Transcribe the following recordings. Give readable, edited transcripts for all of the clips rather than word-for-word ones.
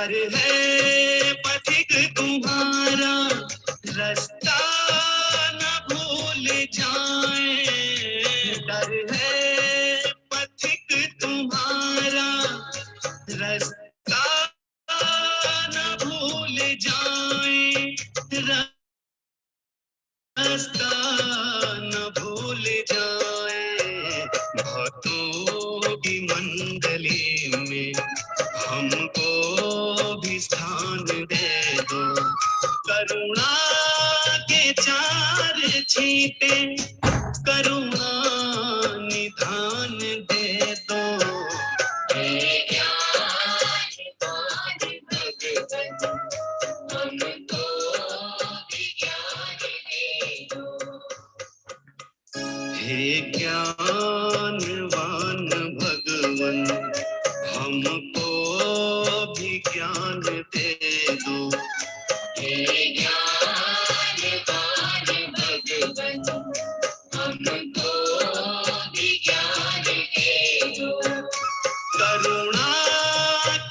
डर है पथिक तुम्हारा, रास्ता न भूल जाए। डर है पथिक तुम्हारा, रास्ता न भूल जाए। रास्ता न भूल जाए। भक्तों की मंडली में हमको भी स्थान दे दो। करुणा के चार छींटे, करुणा निधान दे दो। हे ज्ञानवान भगवन, हमको भी ज्ञान दे दो। हे ज्ञानवान भगवन, हमको भी ज्ञान दे दो। हे ज्ञानवान भगवन, हमको भी ज्ञान दे दो। करुणा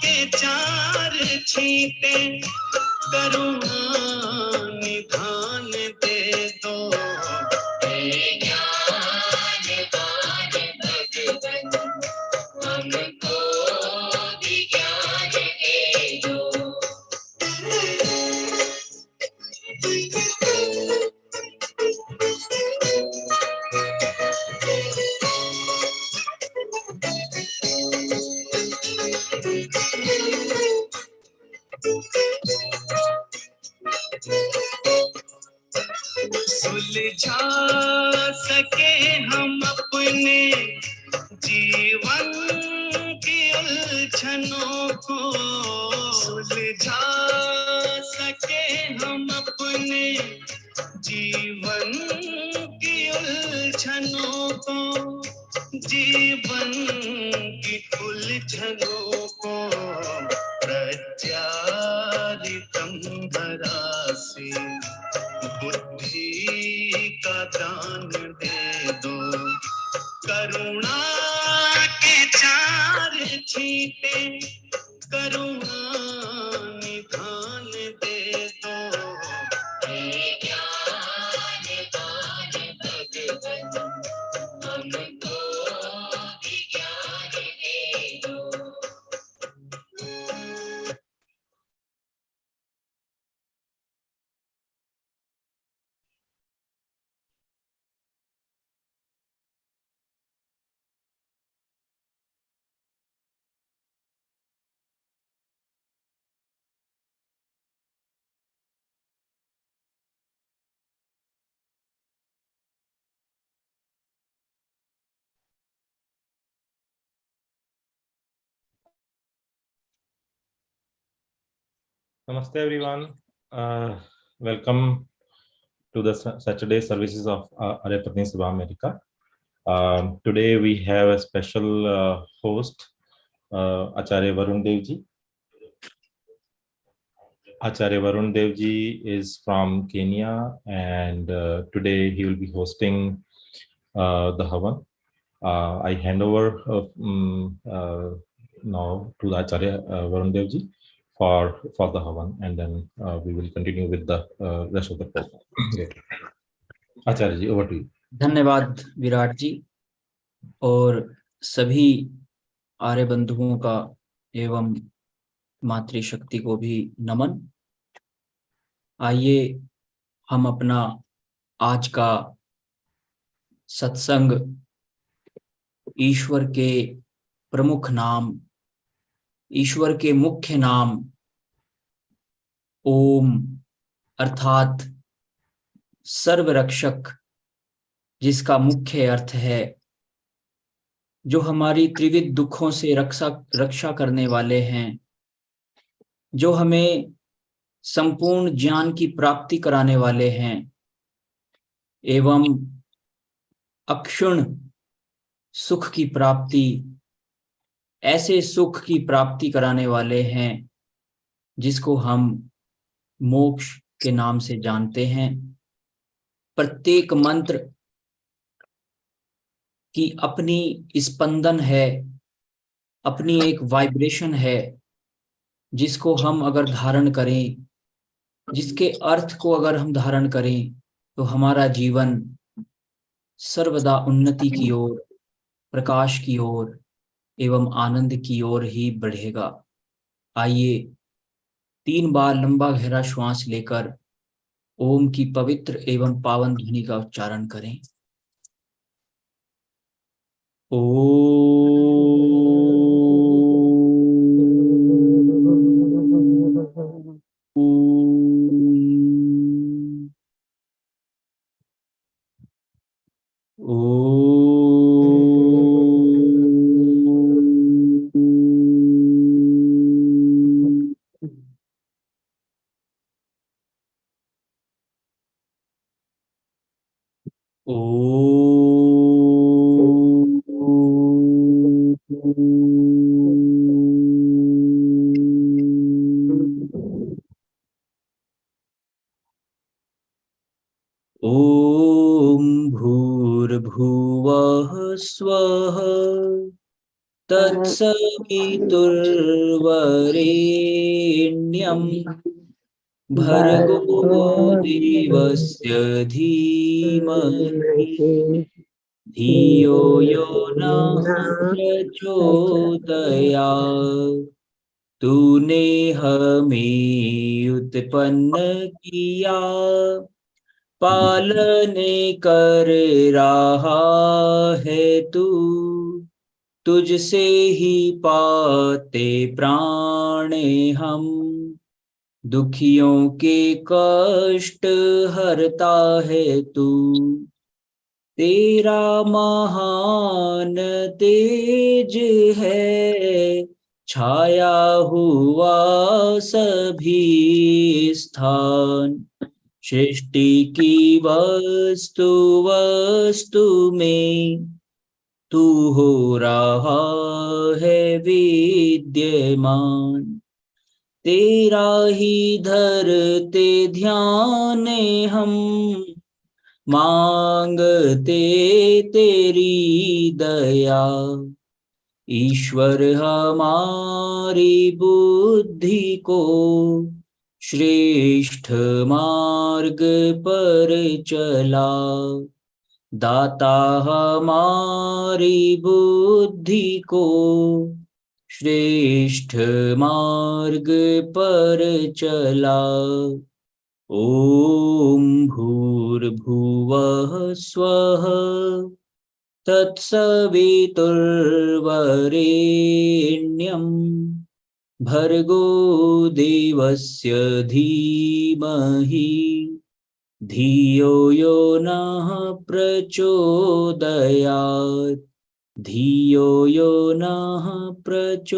के चार छींटे, करुणा निधान दे दो। हे ज्ञानवान भगवन, हमको भी ज्ञान दे दो। सुलझा सके हम अपने जीवन की उलझनों को, सुलझा सके हम अपने जीवन की उलझनों को, जीवन की उलझनों को। प्रत्यारितम धरासि, बुद्धि का दान दे दो। करुणा के चार छींटे, करुणा निधान दे दो। हे ज्ञानवान भगवन, हमको भी ज्ञान दे दो। Namaste everyone. Welcome to the Saturday services of Arya Pratinidhi Sabha America. Today we have a special host, Acharya Varun Devji. Acharya Varun Devji is from Kenya, and today he will be hosting the Havan. I hand over now to the Acharya Varun Devji for the Havan, and then we will continue with the rest of the program. Okay. Acharya ji, over to you. धन्यवाद विराट जी, और सभी आर्य बंधुओं का एवं मातृशक्ति को भी नमन। आइए हम अपना आज का सत्संग ईश्वर के प्रमुख नाम, ईश्वर के मुख्य नाम ओम अर्थात सर्वरक्षक, जिसका मुख्य अर्थ है जो हमारी त्रिविध दुखों से रक्षा करने वाले हैं, जो हमें संपूर्ण ज्ञान की प्राप्ति कराने वाले हैं एवं अक्षुण सुख की प्राप्ति, ऐसे सुख की प्राप्ति कराने वाले हैं जिसको हम मोक्ष के नाम से जानते हैं। प्रत्येक मंत्र की अपनी स्पंदन है, अपनी एक वाइब्रेशन है, जिसको हम अगर धारण करें, जिसके अर्थ को अगर हम धारण करें, तो हमारा जीवन सर्वदा उन्नति की ओर, प्रकाश की ओर एवं आनंद की ओर ही बढ़ेगा। आइए 3 बार लंबा गहरा श्वास लेकर ओम की पवित्र एवं पावन ध्वनि का उच्चारण करें। ॐ भूर्भुवः स्वः तत्सवितुर्वरेण्यं भर्गो देवस्य धीमहि धियो यो नः प्रचोदयात्। तूने हमें उत्पन्न किया, पालने कर रहा है तू। तुझसे ही पाते प्राण हम, दुखियों के कष्ट हरता है तू। तेरा महान तेज है, छाया हुआ सभी स्थान। सृष्टि की वस्तु वस्तु में तू हो रहा है विद्यमान। तेरा ही धरते ध्यान हम, मांगते तेरी दया। ईश्वर हमारी बुद्धि को श्रेष्ठ मार्ग पर चला। दाता हमारी बुद्धि को श्रेष्ठ मार्ग पर चला। ॐ भूर्भुवः स्वः तत्सवितुर्वरेण्यं भर्गो देवस्य धीमहि धियो यो नः प्रचोदयात्। धियो यो नः प्रचोदयात्।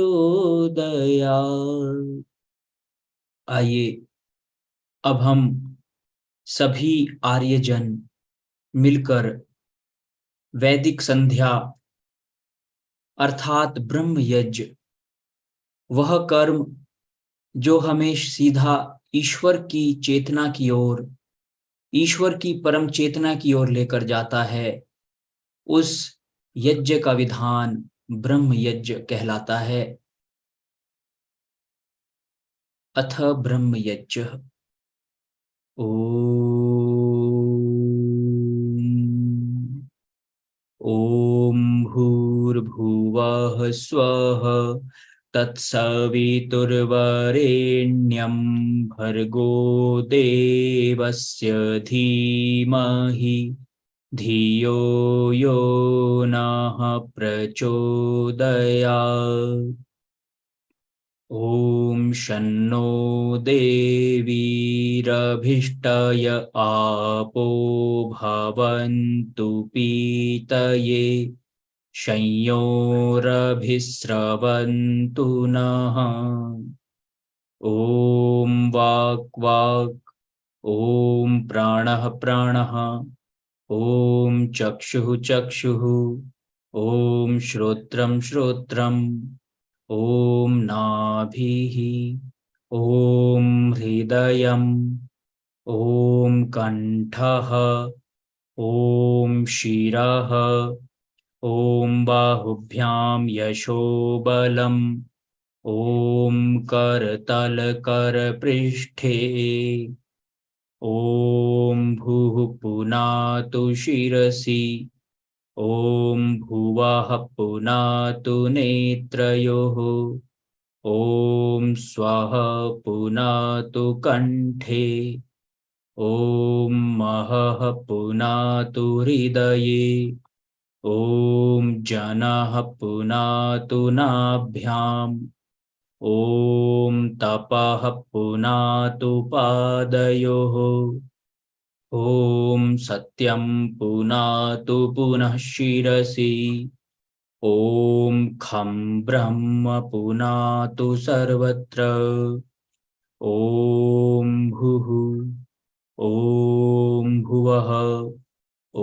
आइए अब हम सभी आर्यजन मिलकर वैदिक संध्या अर्थात ब्रह्म यज्ञ, वह कर्म जो हमें सीधा ईश्वर की चेतना की ओर, ईश्वर की परम चेतना की ओर लेकर जाता है, उस यज्ञ का विधान ब्रह्म यज्ञ कहलाता है। अथ ब्रह्म यज्ञ। ॐ भूर्भुवः स्वः तत्सवितुर्वरेण्यं भर्गो देवस्य धीमहि धियो यो नः प्रचोदयात्। ॐ शन्नो देवीरभिष्टय आपो भवन्तु पीतये संयोरभिस्रवन्तु नः। ॐ वाक् वाक्, ॐ प्राणः प्राणः, ॐ चक्षुः चक्षुः, ॐ श्रोत्रं श्रोत्रम्, ॐ नाभिः, ॐ हृदयम्, ॐ कण्ठः, ॐ शिरः, ॐ बाहुभ्यां यशोबलम्, ॐ करतलकरपृष्ठे ॐ भूः पुनातु शिरसि ॐ भुवः पुनातु नेत्रयोः ॐ स्वः पुनातु कण्ठे ॐ महः पुनातु हृदये ॐ जनः पुनातु नाभ्याम् ॐ तपः पुनातु पादयोः ॐ सत्यं पुनातु पुनः शिरसि ॐ खं ब्रह्म पुनातु सर्वत्र ॐ भुः ॐ भुवः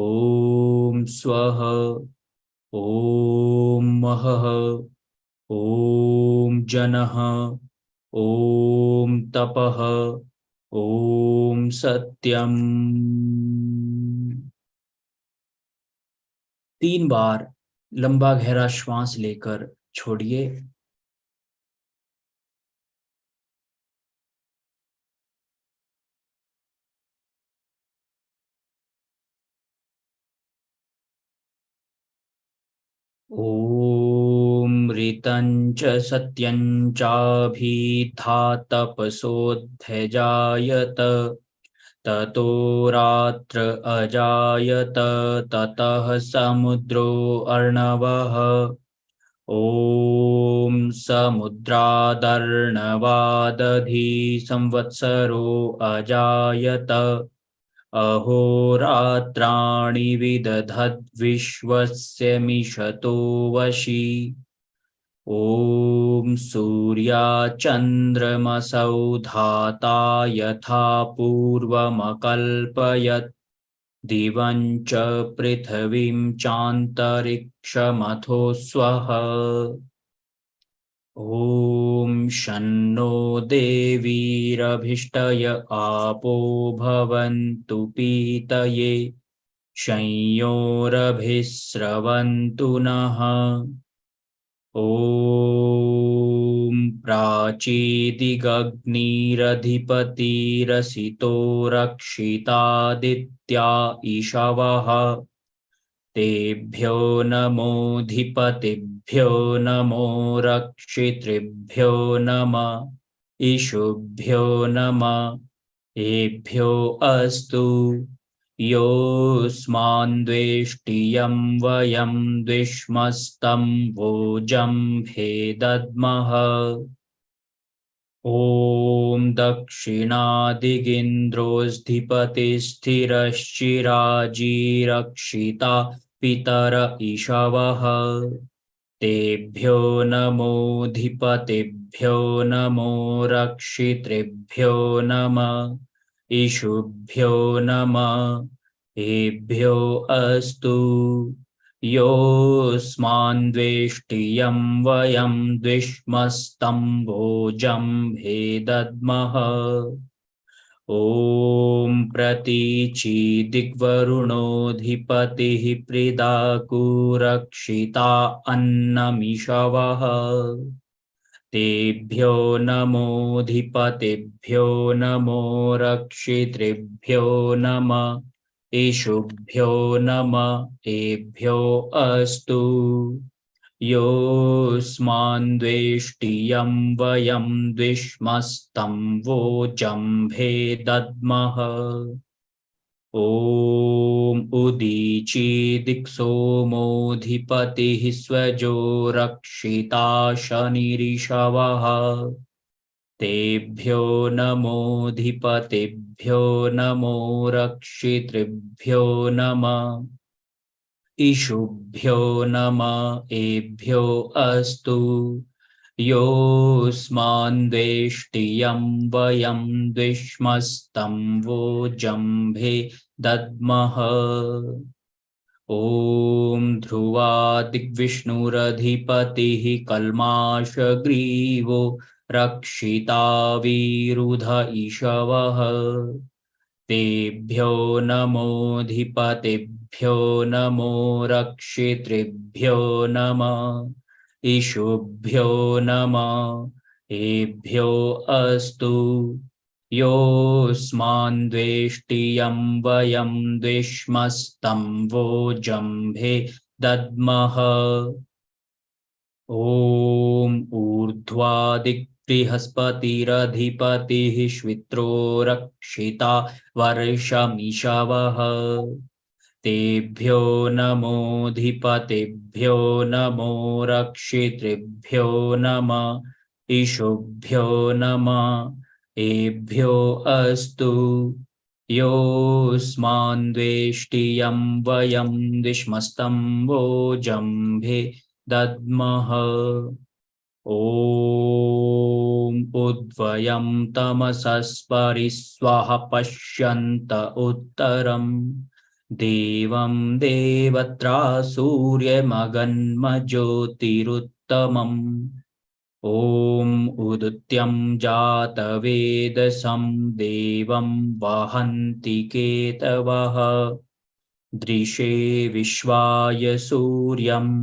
ॐ स्वः ॐ महः ॐ जनः ॐ तपः ॐ सत्यम। 3 बार लंबा गहरा श्वास लेकर छोड़िए। ॐ ऋतं च सत्यं चाभिधातपसोऽध्यजायत ततो रात्र अजायत ततः समुद्रो अर्णवः ॐ समुद्रादर्णवादधी संवत्सरो अजायत अहोरात्राणि विदधद्विश्वस्य मिषतो वशी ॐ सूर्याचन्द्रमसौ धाता यथा पूर्वमकल्पयत् दिवं च पृथिवीं चान्तरिक्षमथो स्वः ॐ शन्नो देवीरभिष्टय आपो भवन्तु पीतये शंयोरभिस्रवन्तु नः ॐ प्राचीदिगग्निरधिपतिरसितो रक्षितादित्या ईशवः तेभ्यो नमोऽधिपतिभ्यो नमो रक्षितृभ्यो नमः ईशुभ्यो नमः एभ्यो अस्तु योऽस्मान्द्वेष्टियं वयं द्विष्मस्तं वोजं भेदद्मः ॐ दक्षिणादिगिन्द्रोऽधिपतिस्थिरश्चिराजीरक्षिता पितर ईशवः तेभ्यो नमोऽधिपतिभ्यो नमो रक्षितृभ्यो नमः ईशुभ्यो नमः एभ्यो अस्तु योऽस्मान्द्वेष्टियं वयं द्विष्मस्तं भोजं भेदद्मः ॐ प्रतीचीदिग्वरुणोऽधिपतिः प्रीदाकुरक्षिता अन्नमिषवः तेभ्यो नमोऽधिपतिभ्यो नमो रक्षितृभ्यो नमः ईशुभ्यो नमः एभ्यो अस्तु योऽस्मान्द्वेष्टियं वयं द्विष्मस्तं वोजं भेदद्मः ॐ उदीचीदिक्सोमोऽधिपतिः स्वजो रक्षिता शनिरिषवः तेभ्यो नमोऽधिपतिभ्यो नमो रक्षितृभ्यो नमः ईशुभ्यो नमः एभ्यो अस्तु योऽस्मान्द्वेष्टियं वयं द्विष्मस्तं वोजं भेदद्मः ॐ ध्रुवादिग्विष्णुरधिपतिः कल्माषग्रीवो रक्षिता विरुध ईशवः तेभ्यो नमोऽधिपतिभ्यो नमो रक्षितृभ्यो नमः ईशुभ्यो नमः एभ्यो अस्तु योऽस्मान् द्वेष्टियं वयं द्विष्मस्तं वो जम्भे दद्मः ॐ ऊर्ध्वादिक्बृहस्पतिरधिपतिः श्वित्रो रक्षिता वर्षमिषवः तेभ्यो नमोऽधिपतिभ्यो नमो रक्षितृभ्यो नमः ईशुभ्यो नमः एभ्यो अस्तु योऽस्मान् द्वेष्टियं वयं द्विष्मस्तं वो जम्भे दद्मः ॐ उद्वयं तमसस्परिस्वः पश्यन्त उत्तरम् देवं देवत्रा सूर्यमगन्मज्योतिरुत्तमम् ॐ उदित्यं जातवेदसं देवं वहन्ति केतवः दृशे विश्वाय सूर्यम्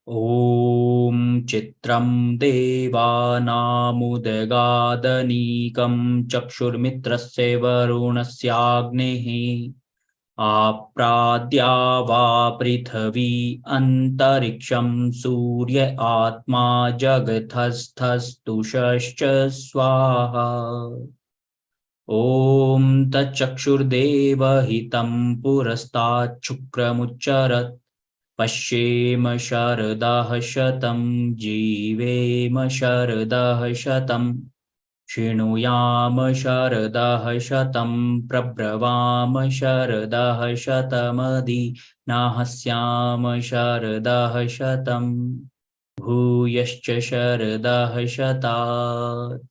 ॐ चित्रं देवानामुदगादनीकं चक्षुर्मित्रस्य वरुणस्याग्नेः आप्राद्या वा पृथिवी अन्तरिक्षं सूर्य आत्मा जगतस्थस्तुषश्च स्वाहा ॐ तच्चक्षुर्देवहितं पुरस्ताच्छुक्रमुच्चरत् पश्येम शरदः शतं जीवेम शरदः शतं शृणुयाम शरदः शतं प्रब्रवाम शरदः शतमधिनाहस्याम शरदः शतं भूयश्च शरदः शतात्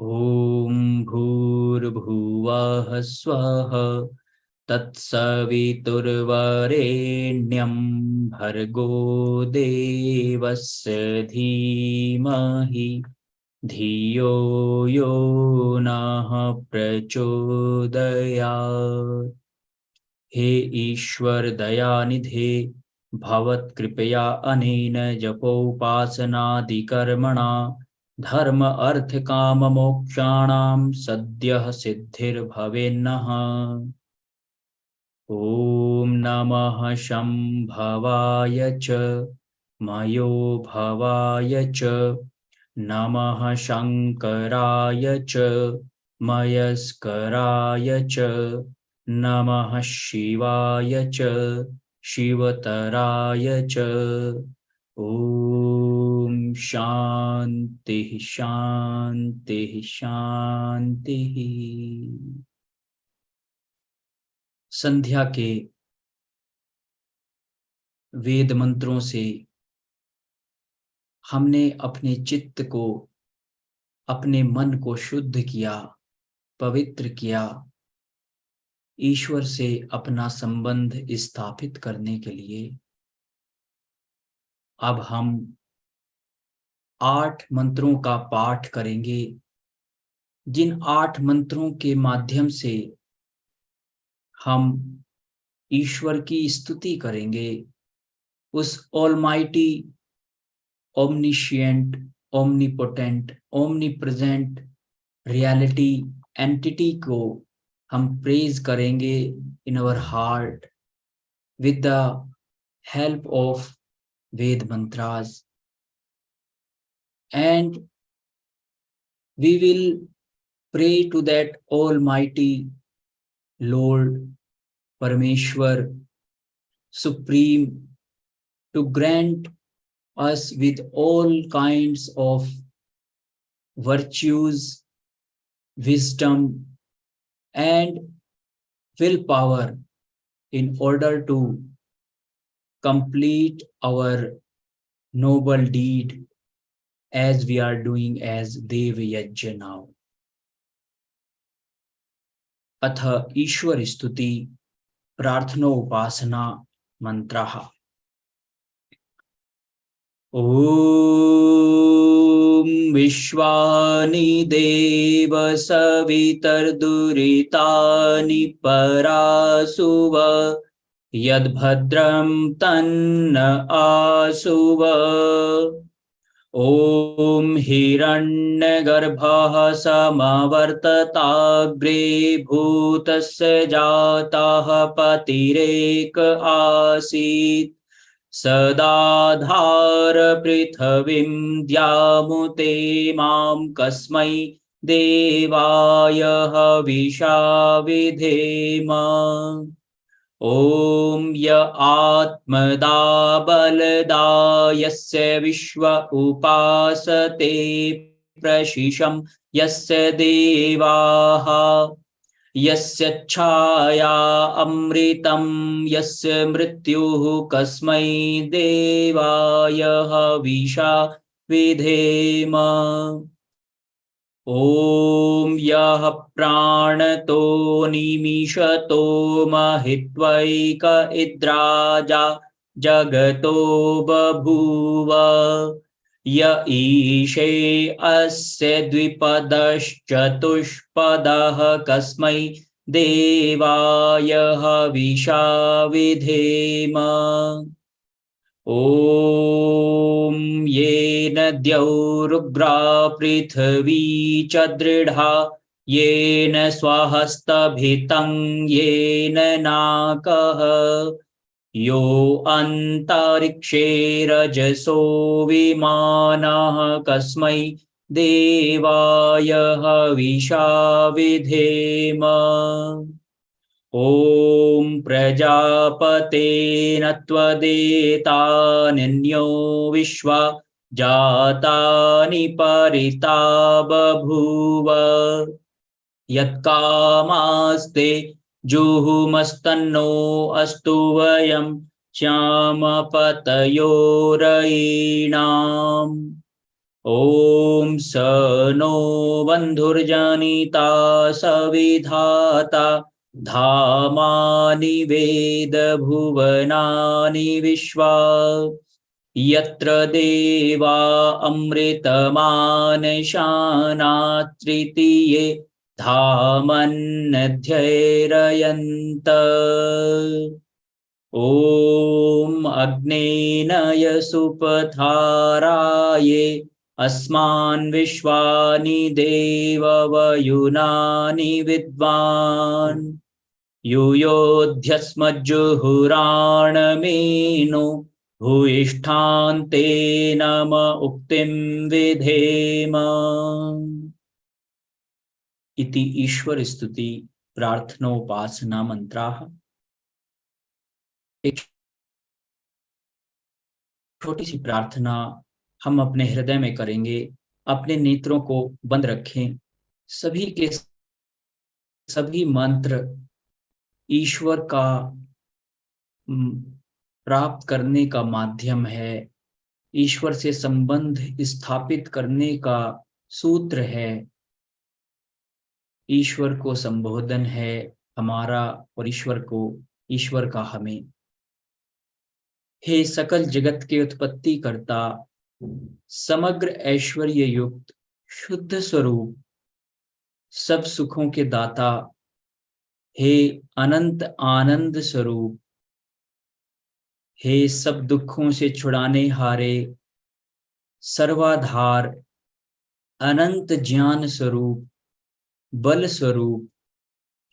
ॐ भूर्भुवः स्वः तत्सवितुर्वरेण्यं भर्गो देवस्य धीमहि धियो यो नः प्रचोदयात्। हे ईश्वर दयानिधे भवत्कृपया अनेन जपोपासनादिकर्मणा धर्म अर्थ काम मोक्षाणां सद्यः सिद्धिर्भवेन्नः। ॐ नमः शम्भवाय च मयो भवाय च नमः शङ्कराय च मयस्कराय च नमः शिवाय च शिवतराय च। ॐ शान्तिः शान्तिः शान्तिः। संध्या के वेद मंत्रों से हमने अपने चित्त को, अपने मन को शुद्ध किया, पवित्र किया, ईश्वर से अपना संबंध स्थापित करने के लिए अब हम 8 मंत्रों का पाठ करेंगे, जिन 8 मंत्रों के माध्यम से हम ईश्वर की स्तुति करेंगे, उस almighty, omniscient, omnipotent, omnipresent reality entity को हम प्रेज करेंगे in our heart with the help of Ved mantras, and we will pray to that Almighty Lord Parameshwar Supreme to grant us with all kinds of virtues, wisdom and willpower in order to complete our noble deed as we are doing as Dev Yajna now. अथ ईश्वर स्तुति प्रार्थना उपासना मंत्रः। ॐ विश्वानि देव सवितर्दुरितानि परासुव यद्भद्रं तन्न आसुव। ॐ हिरण्यगर्भः समवर्तताग्रे भूतस्य जातः पतिरेक आसीत् सदाधार पृथिवीं द्यामुते मां कस्मै देवाय हविषा विधेम। ॐ य आत्मदा बलदा यस्य विश्व उपासते प्रशिशं यस्य देवाः यस्य छाया अमृतं यस्य मृत्युः कस्मै देवाय हविषा विधेम। ॐ यः प्राणतो निमिषतो महित्वैक इद्राजा जगतो बभूव य ईशे अस्य द्विपदश्चतुष्पदः कस्मै देवाय हविषा विधेम। ॐ येन द्यौरुग्रा पृथिवी च दृढा येन स्वहस्तभितं येन नाकः यो अन्तरिक्षे रजसो विमानः कस्मै देवाय हविषा विधेम। ॐ प्रजापतेन त्वदेतान्यो विश्वा जातानि परिता बभूव यत्कामास्ते जुहुमस्तन्नो अस्तु वयं श्यामपतयोरयीणाम्। ॐ स नो बन्धुर्जनिता सविधाता धामानि वेद भुवनानि विश्वा यत्र देवा अमृतमानशाना तृतीये धामन्नध्यैरयन्त। ॐ अग्नेनय सुपथाराये अस्मान् विश्वानि देववयुनानि विद्वान् यूयोध्यस्मज्जुहुराणमेनो भूयिष्ठान्ते नम उक्तिं विधेम। इति ईश्वर स्तुति प्रार्थनोपासना मंत्राः। एक छोटी सी प्रार्थना हम अपने हृदय में करेंगे। अपने नेत्रों को बंद रखें। सभी के सभी मंत्र ईश्वर का प्राप्त करने का माध्यम है, ईश्वर से संबंध स्थापित करने का सूत्र है, ईश्वर को संबोधन है हमारा और ईश्वर का हमें। हे सकल जगत के उत्पत्ति करता, समग्र ऐश्वर्य युक्त शुद्ध स्वरूप, सब सुखों के दाता, हे अनंत आनंद स्वरूप, हे सब दुखों से छुड़ाने हारे सर्वाधार, अनंत ज्ञान स्वरूप, बल स्वरूप,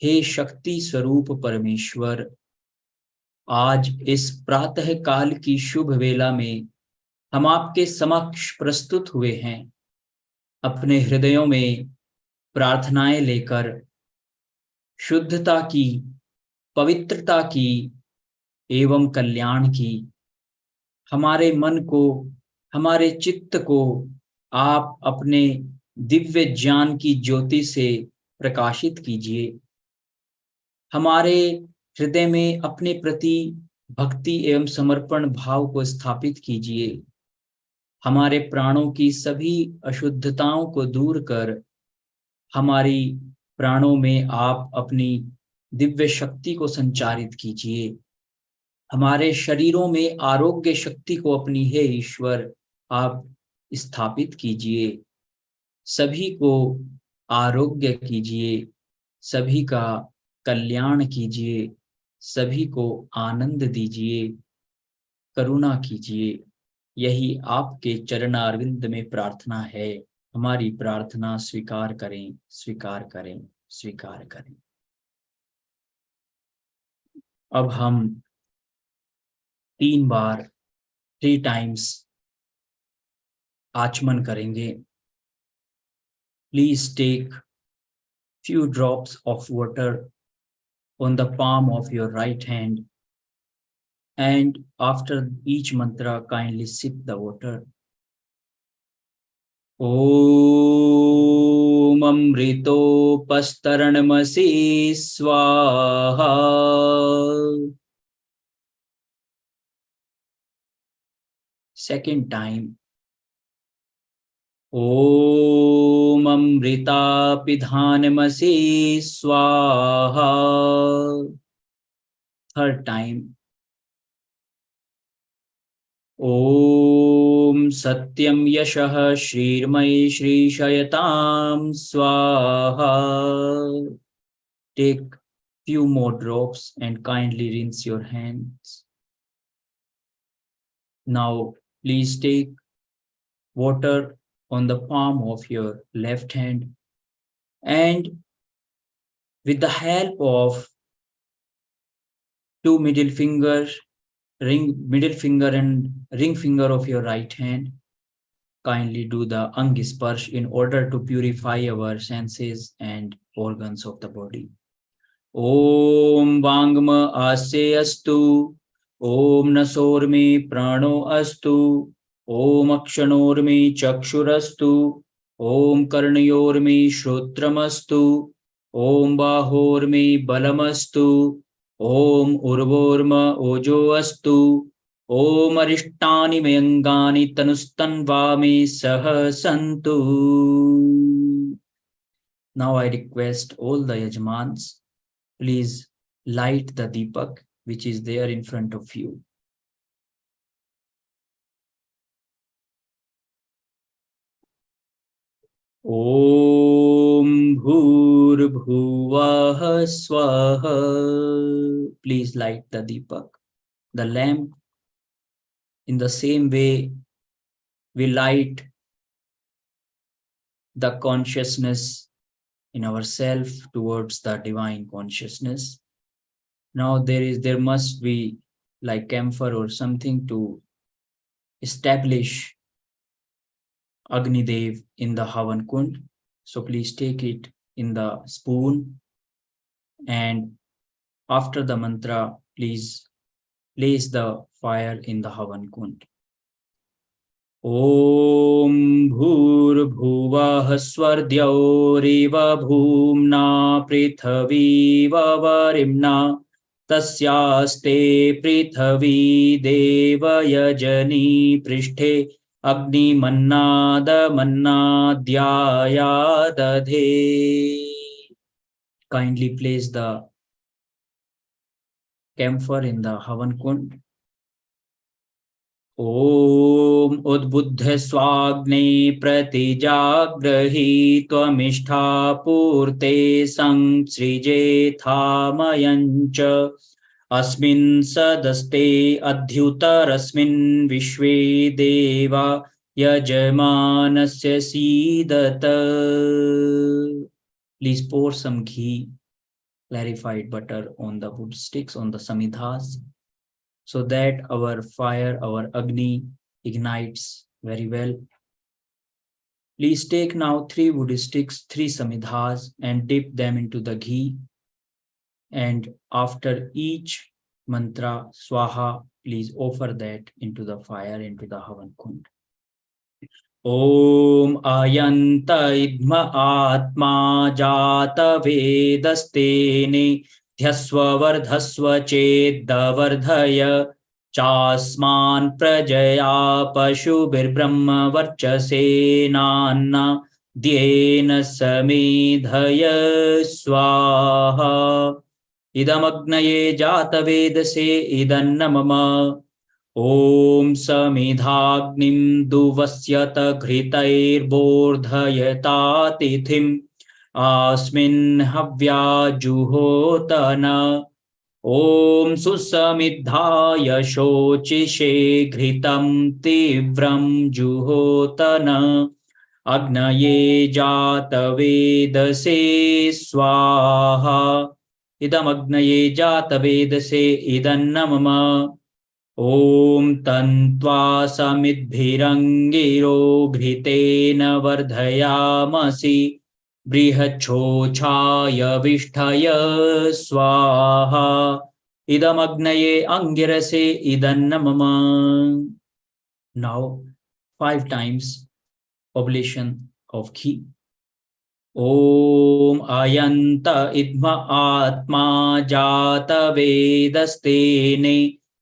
हे शक्ति स्वरूप परमेश्वर, आज इस प्रातः काल की शुभ वेला में हम आपके समक्ष प्रस्तुत हुए हैं, अपने हृदयों में प्रार्थनाएं लेकर शुद्धता की, पवित्रता की एवं कल्याण की। हमारे मन को, हमारे चित्त को आप अपने दिव्य ज्ञान की ज्योति से प्रकाशित कीजिए। हमारे हृदय में अपने प्रति भक्ति एवं समर्पण भाव को स्थापित कीजिए। हमारे प्राणों की सभी अशुद्धताओं को दूर कर हमारी प्राणों में आप अपनी दिव्य शक्ति को संचारित कीजिए। हमारे शरीरों में आरोग्य शक्ति को अपनी हे ईश्वर आप स्थापित कीजिए। सभी को आरोग्य कीजिए, सभी का कल्याण कीजिए, सभी को आनंद दीजिए, करुणा कीजिए। यही आपके चरणारविंद में प्रार्थना है। हमारी प्रार्थना स्वीकार करें, स्वीकार करें, स्वीकार करें। अब हम 3 बार 3 टाइम्स आचमन करेंगे। Please take few drops of water on the palm of your right hand, and after each mantra kindly sip the water. Om Amritopastaranamasi Swaha. Second time. Om Amritapidhanamasi Swaha. Third time. Om Satyam Yashah Shrirmai Shri Shayatam Swaha. Take few more drops and kindly rinse your hands. Now please take water on the palm of your left hand, and with the help of two middle fingers, middle finger and ring finger of your right hand, kindly do the Angisparsh in order to purify our senses and organs of the body. Om Vangma Asya Astu, Om Nasormi Prano Astu, Om Akshanormi Chakshurastu, Om Karnayormi Shrotramastu, Om Bahormi Balamastu, Om Urvorma Ojo Astu, Om Arishtani Mayangani Tanustanvami Sahasantu. Now I request all the Yajmans, please light the Deepak which is there in front of you. Om Bhur Bhuvah Swaha. Please light the Deepak, the lamp. In the same way, we light the consciousness in ourselves towards the divine consciousness. Now there must be like camphor or something to establish Agni Dev in the Havan Kund. So please take it in the spoon, and after the mantra, please place the fire in the Havan Kund. Om Bhur Bhuvah Swardyauriva Bhumna Prithavi Varimna Tasyaste Prithavi Deva Yajani Prishthe Agni Mannada Mannadyaya Dadhe. Kindly place the camphor in the Havan Kund. Om Udbuddha Swagne Pratijagrahi Tvamishtha Purte Sangsrije Thamayancha Asmin Sadaste Adhyutarasmin Vishwe Deva Yajamanasya Sidata. Please pour some ghee, clarified butter on the wood sticks, on the samidhas, so that our fire, our Agni ignites very well. Please take now 3 wood sticks, 3 samidhas, and dip them into the ghee. And after each mantra, Swaha, please offer that into the fire, into the Havan Kund. Om Ayanta Idma Atma Jata Vedastene Dhyasva Vardhasva Cheddavardhaya Chasman Prajaya Pashubir Brahma Varchase Nanna Dyena Samidhaya Swaha. Idam Agnaye Jata Vedase Idannamama. Om Samidhagnim Duvasyata Ghritair Bordhayata Tithim Asmin Havya Juhotana ॐ सुसमिद्धाय शोचिषे घृतं तीव्रं जुहोतन अग्नये जातवेदसे स्वाहा इदमग्नये जातवेदसे इदन्न मम ॐ तन्त्वा समिद्भिरङ्गिरो घृतेन वर्धयामसि बृहच्छोछाय विष्ठय स्वाहा इदमग्नये अंगिरसे इदन्न मम. Now 5 times oblation of ghee. ॐ अयन्त इद्म आत्मा जात वेदस्तेने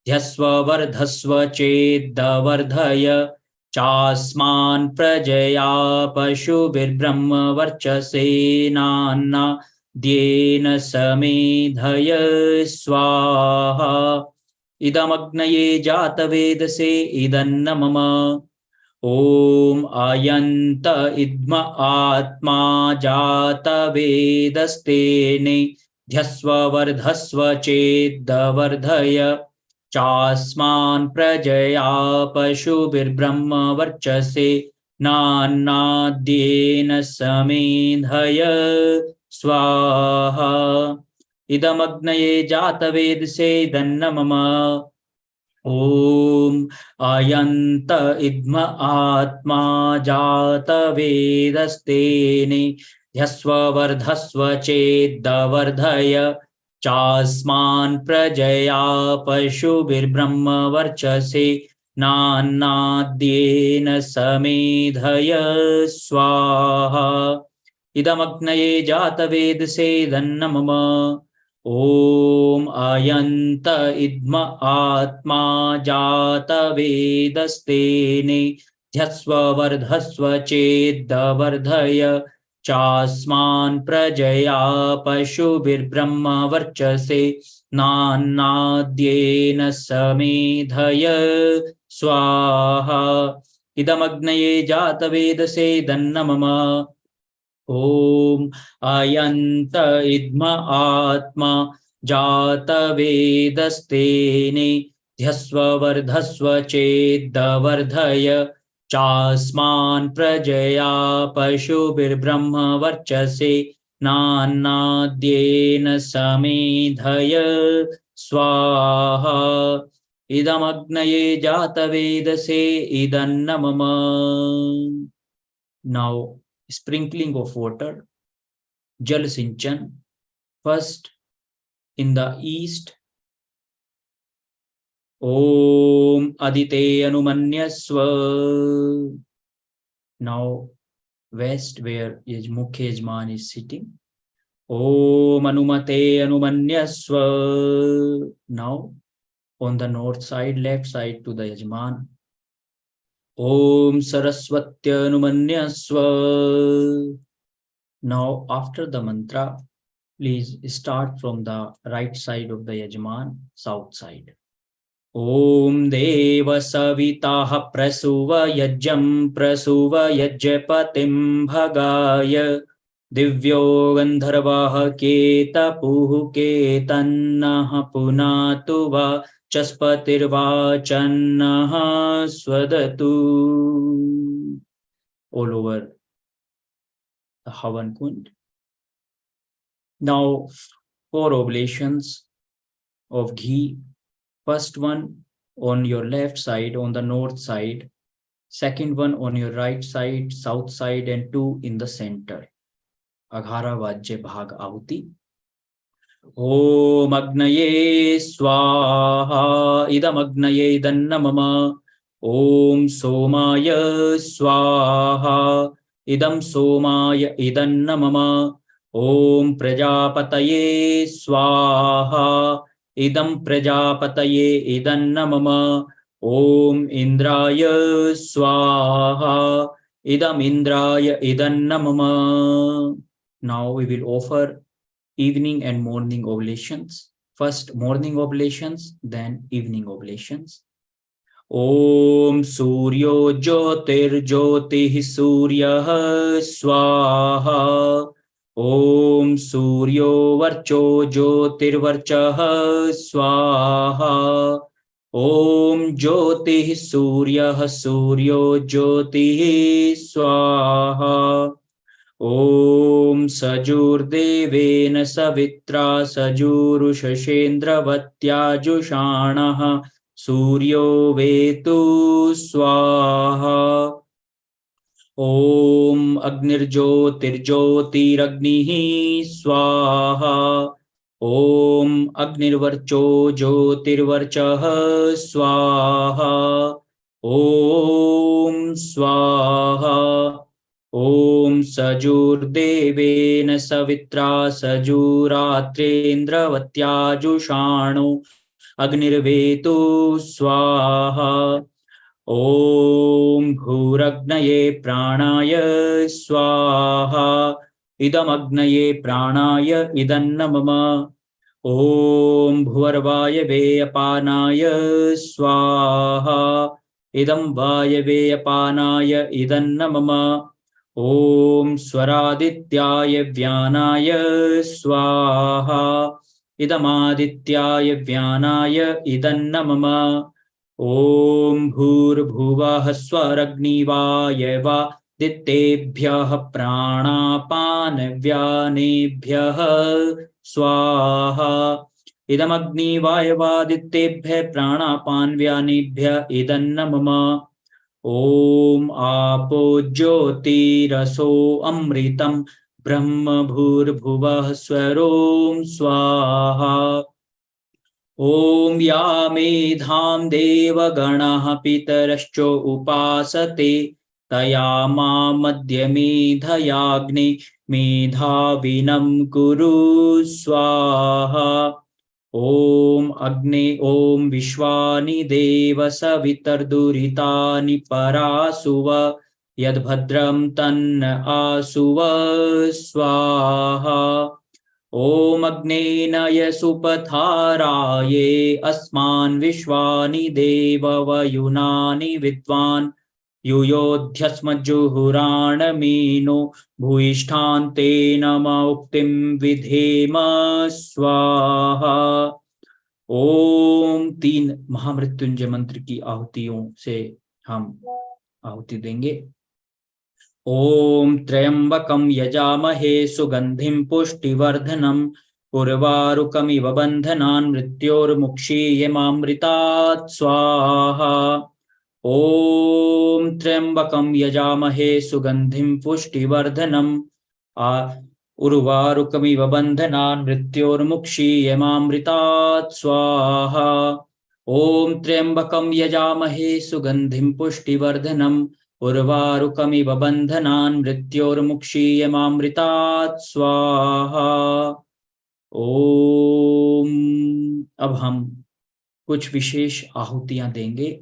ध्यस्व वर्धस्व चेद्वर्धय चास्मान् प्रजया पशुभिर्ब्रह्म वर्चसेनान्ना द्येन समेधय स्वाहा इदमग्नये जातवेदसे इदन्न मम ॐ अयन्त इद्म आत्मा जात वेदस्तेने ध्यस्व वर्धस्व चेद्वर्धय चास्मान् प्रजया पशुभिर्ब्रह्म वर्चसे नान्नाद्येन समेधय स्वाहा इदमग्नये जातवेदसे इदन्न मम ॐ अयन्त इद्म आत्मा जात वेदस्तेने ध्यस्व वर्धस्व चेद्वर्धय चास्मान् प्रजया पशुभिर्ब्रह्म वर्चसे नान्नाद्येन समेधय स्वाहा इदमग्नये जातवेदसे इदन्न मम ॐ अयन्त इद्म आत्मा जात वेदस्तेने ध्यस्व वर्धस्व चेद्वर्धय चास्मान् प्रजया पशुभिर्ब्रह्म वर्चसे नान्नाद्येन समेधय स्वाहा इदमग्नये जातवेदसे इदन्न मम ॐ अयन्त इद्म आत्मा जात वेदस्तेने ध्यस्व वर्धस्व चेद्वर्धय चास्मान् प्रजया पशुभिर्ब्रह्म वर्चसे नान्नाद्येन समेधय स्वाहा इदमग्नये जातवेदसे इदन्न मम. Now sprinkling of water, Jal Sinchan, first in the east. Om Adite Anumanyaswa. Now west where Mukhya Yajman is sitting. Om Anumate Anumanyaswa. Now on the north side, left side to the Yajman. Om Saraswatya Anumanyaswa. Now after the mantra, please start from the right side of the Yajman, south side. Om Deva Savitaha Prasuva Yajjam Prasuva Yajjapatim Bhagaya Divyo Gandharvaha Ketapuhu Ketannaha Punatuva Chaspatirvachannaha Swadatu. All over the Havan Kund. Now 4 oblations of ghee. First one on your left side, on the north side. Second one on your right side, south side, and 2 in the center. Aghara Vajya Bhag Ahuti. Om Agnaye Swaha Idam Agnaye Idanna Mama. Om Somaya Swaha Idam Somaya Idanna Mama. Om Prajapataye Swaha Idam Prajapataye Idanna Mama. Om Indraya Swaha Idam Indraya Idanna Mama. Now we will offer evening and morning oblations. First morning oblations, then evening oblations. Om Suryo Jyotir Jyotih Suryah Swaha ओम सूर्यो वर्चो ज्योतिर्वर्चः स्वाहा। ओम ज्योतिः सूर्यः सूर्यो ज्योतिः स्वाहा। ओम सजुर्देवेन सवित्रा सजुरुषशेन्द्रवत्याजुषाणः सूर्यो वेतु स्वाहा। ओम अग्निर्ज्योतिर्ज्योतिरग्निः स्वाहा। ओम अग्निर्वर्चो ज्योतिर्वर्चः स्वाहा। ओम स्वाहा। ओम सजुर्देवेन सवित्रा सजुरात्रेन्द्रवत्याजुषाणो अग्निर्वेतु स्वाहा। ओम भूरग्नये प्राणाय स्वाहा। इदमग्नये प्राणाय इदन्न मम। ओम भुवर्वायवे अपानाय स्वाहा। इदं वायवे अपानाय इदन्न मम। ओम स्वरादित्याय व्यानाय स्वाहा। इदमादित्याय व्यानाय इदन्न मम। ओम भूर्भुवः स्वरग्निवायवादित्तेभ्यः प्राणापानव्यानेभ्यः स्वाहा। इदमग्निवायवादित्तेभ्यः प्राणापानव्यानेभ्यः इदन्न मम। ओम आपो ज्योतिरसो अमृतं ब्रह्म भूर्भुवः स्वरोम स्वाहा। ओम या मेधां देवगणः पितरश्चो उपासते तया मामद्य मेधयाग्ने मेधाविनं कुरु स्वाहा। ओम अग्ने ओम विश्वानि देव सवितर्दुरितानि परासुव यद्भद्रं तन्न आसुव स्वाहा। ओम अग्नेनय सुपथाराये अस्मान् विश्वानि देव वयुनानि विद्वान् युयोध्यस्मज्जुहुराणमीनो भूयिष्ठान्तेन उक्तिं विधेम स्वाहा। ओम 3 महामृत्युंजय मंत्र की आहुतियों से हम आहुति देंगे। ओम त्र्यंबकं यजामहे सुगंधिं पुष्टिवर्धनम् उर्वारुकमिव बन्धनान् मृत्योर्मुक्षीयमामृतात् स्वाहा। ओम त्र्यंबकं यजामहे सुगंधिं पुष्टिवर्धनम् उर्वारुकमिव बन्धनान् मृत्योर्मुक्षीयमामृतात् स्वाहा। ओम त्र्यंबकं यजामहे सुगंधिं पुष्टिवर्धनम् उर्वारुकमिव बन्धनान् मृत्योर्मुक्षीयमामृतात् स्वाहा। ओम अब हम कुछ विशेष आहुतियां देंगे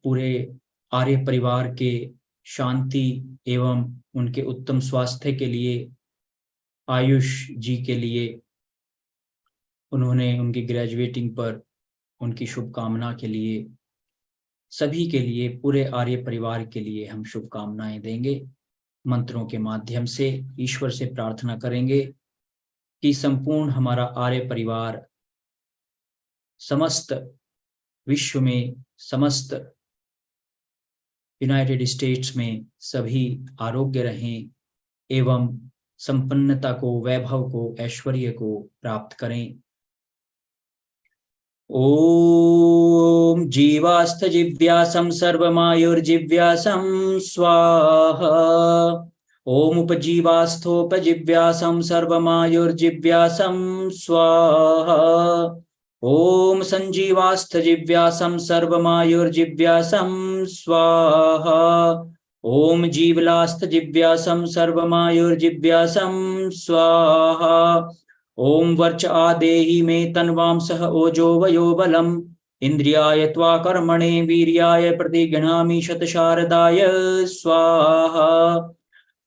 पूरे आर्य परिवार के शांति एवं उनके उत्तम स्वास्थ्य के लिए, आयुष जी के लिए, उन्होंने उनकी ग्रेजुएटिंग पर उनकी शुभकामना के लिए, सभी के लिए, पूरे आर्य परिवार के लिए हम शुभकामनाएं देंगे। मंत्रों के माध्यम से ईश्वर से प्रार्थना करेंगे कि संपूर्ण हमारा आर्य परिवार समस्त विश्व में, समस्त यूनाइटेड स्टेट्स में सभी आरोग्य रहें एवं संपन्नता को, वैभव को, ऐश्वर्य को प्राप्त करें। ओम जीवास्थ जिव्यासं सर्वमायुर्जिव्यासं स्वाहा। ओम उपजीवास्थोपजिव्यासं सर्वमायुर्जिव्यासं स्वाहा। ओम संजीवास्थ जिव्यासं सर्वमायुर्जिव्यासं स्वाहा। ओम जीवलास्थ जिव्यासं सर्वमायुर्जिव्यासं स्वाहा। ओम वर्च आदेहि मे तन्वां सह ओजो वयो बलम् इंद्रियाय त्वा कर्मणे वीर्याय प्रतिगृह्णामि शतशारदाय स्वाहा।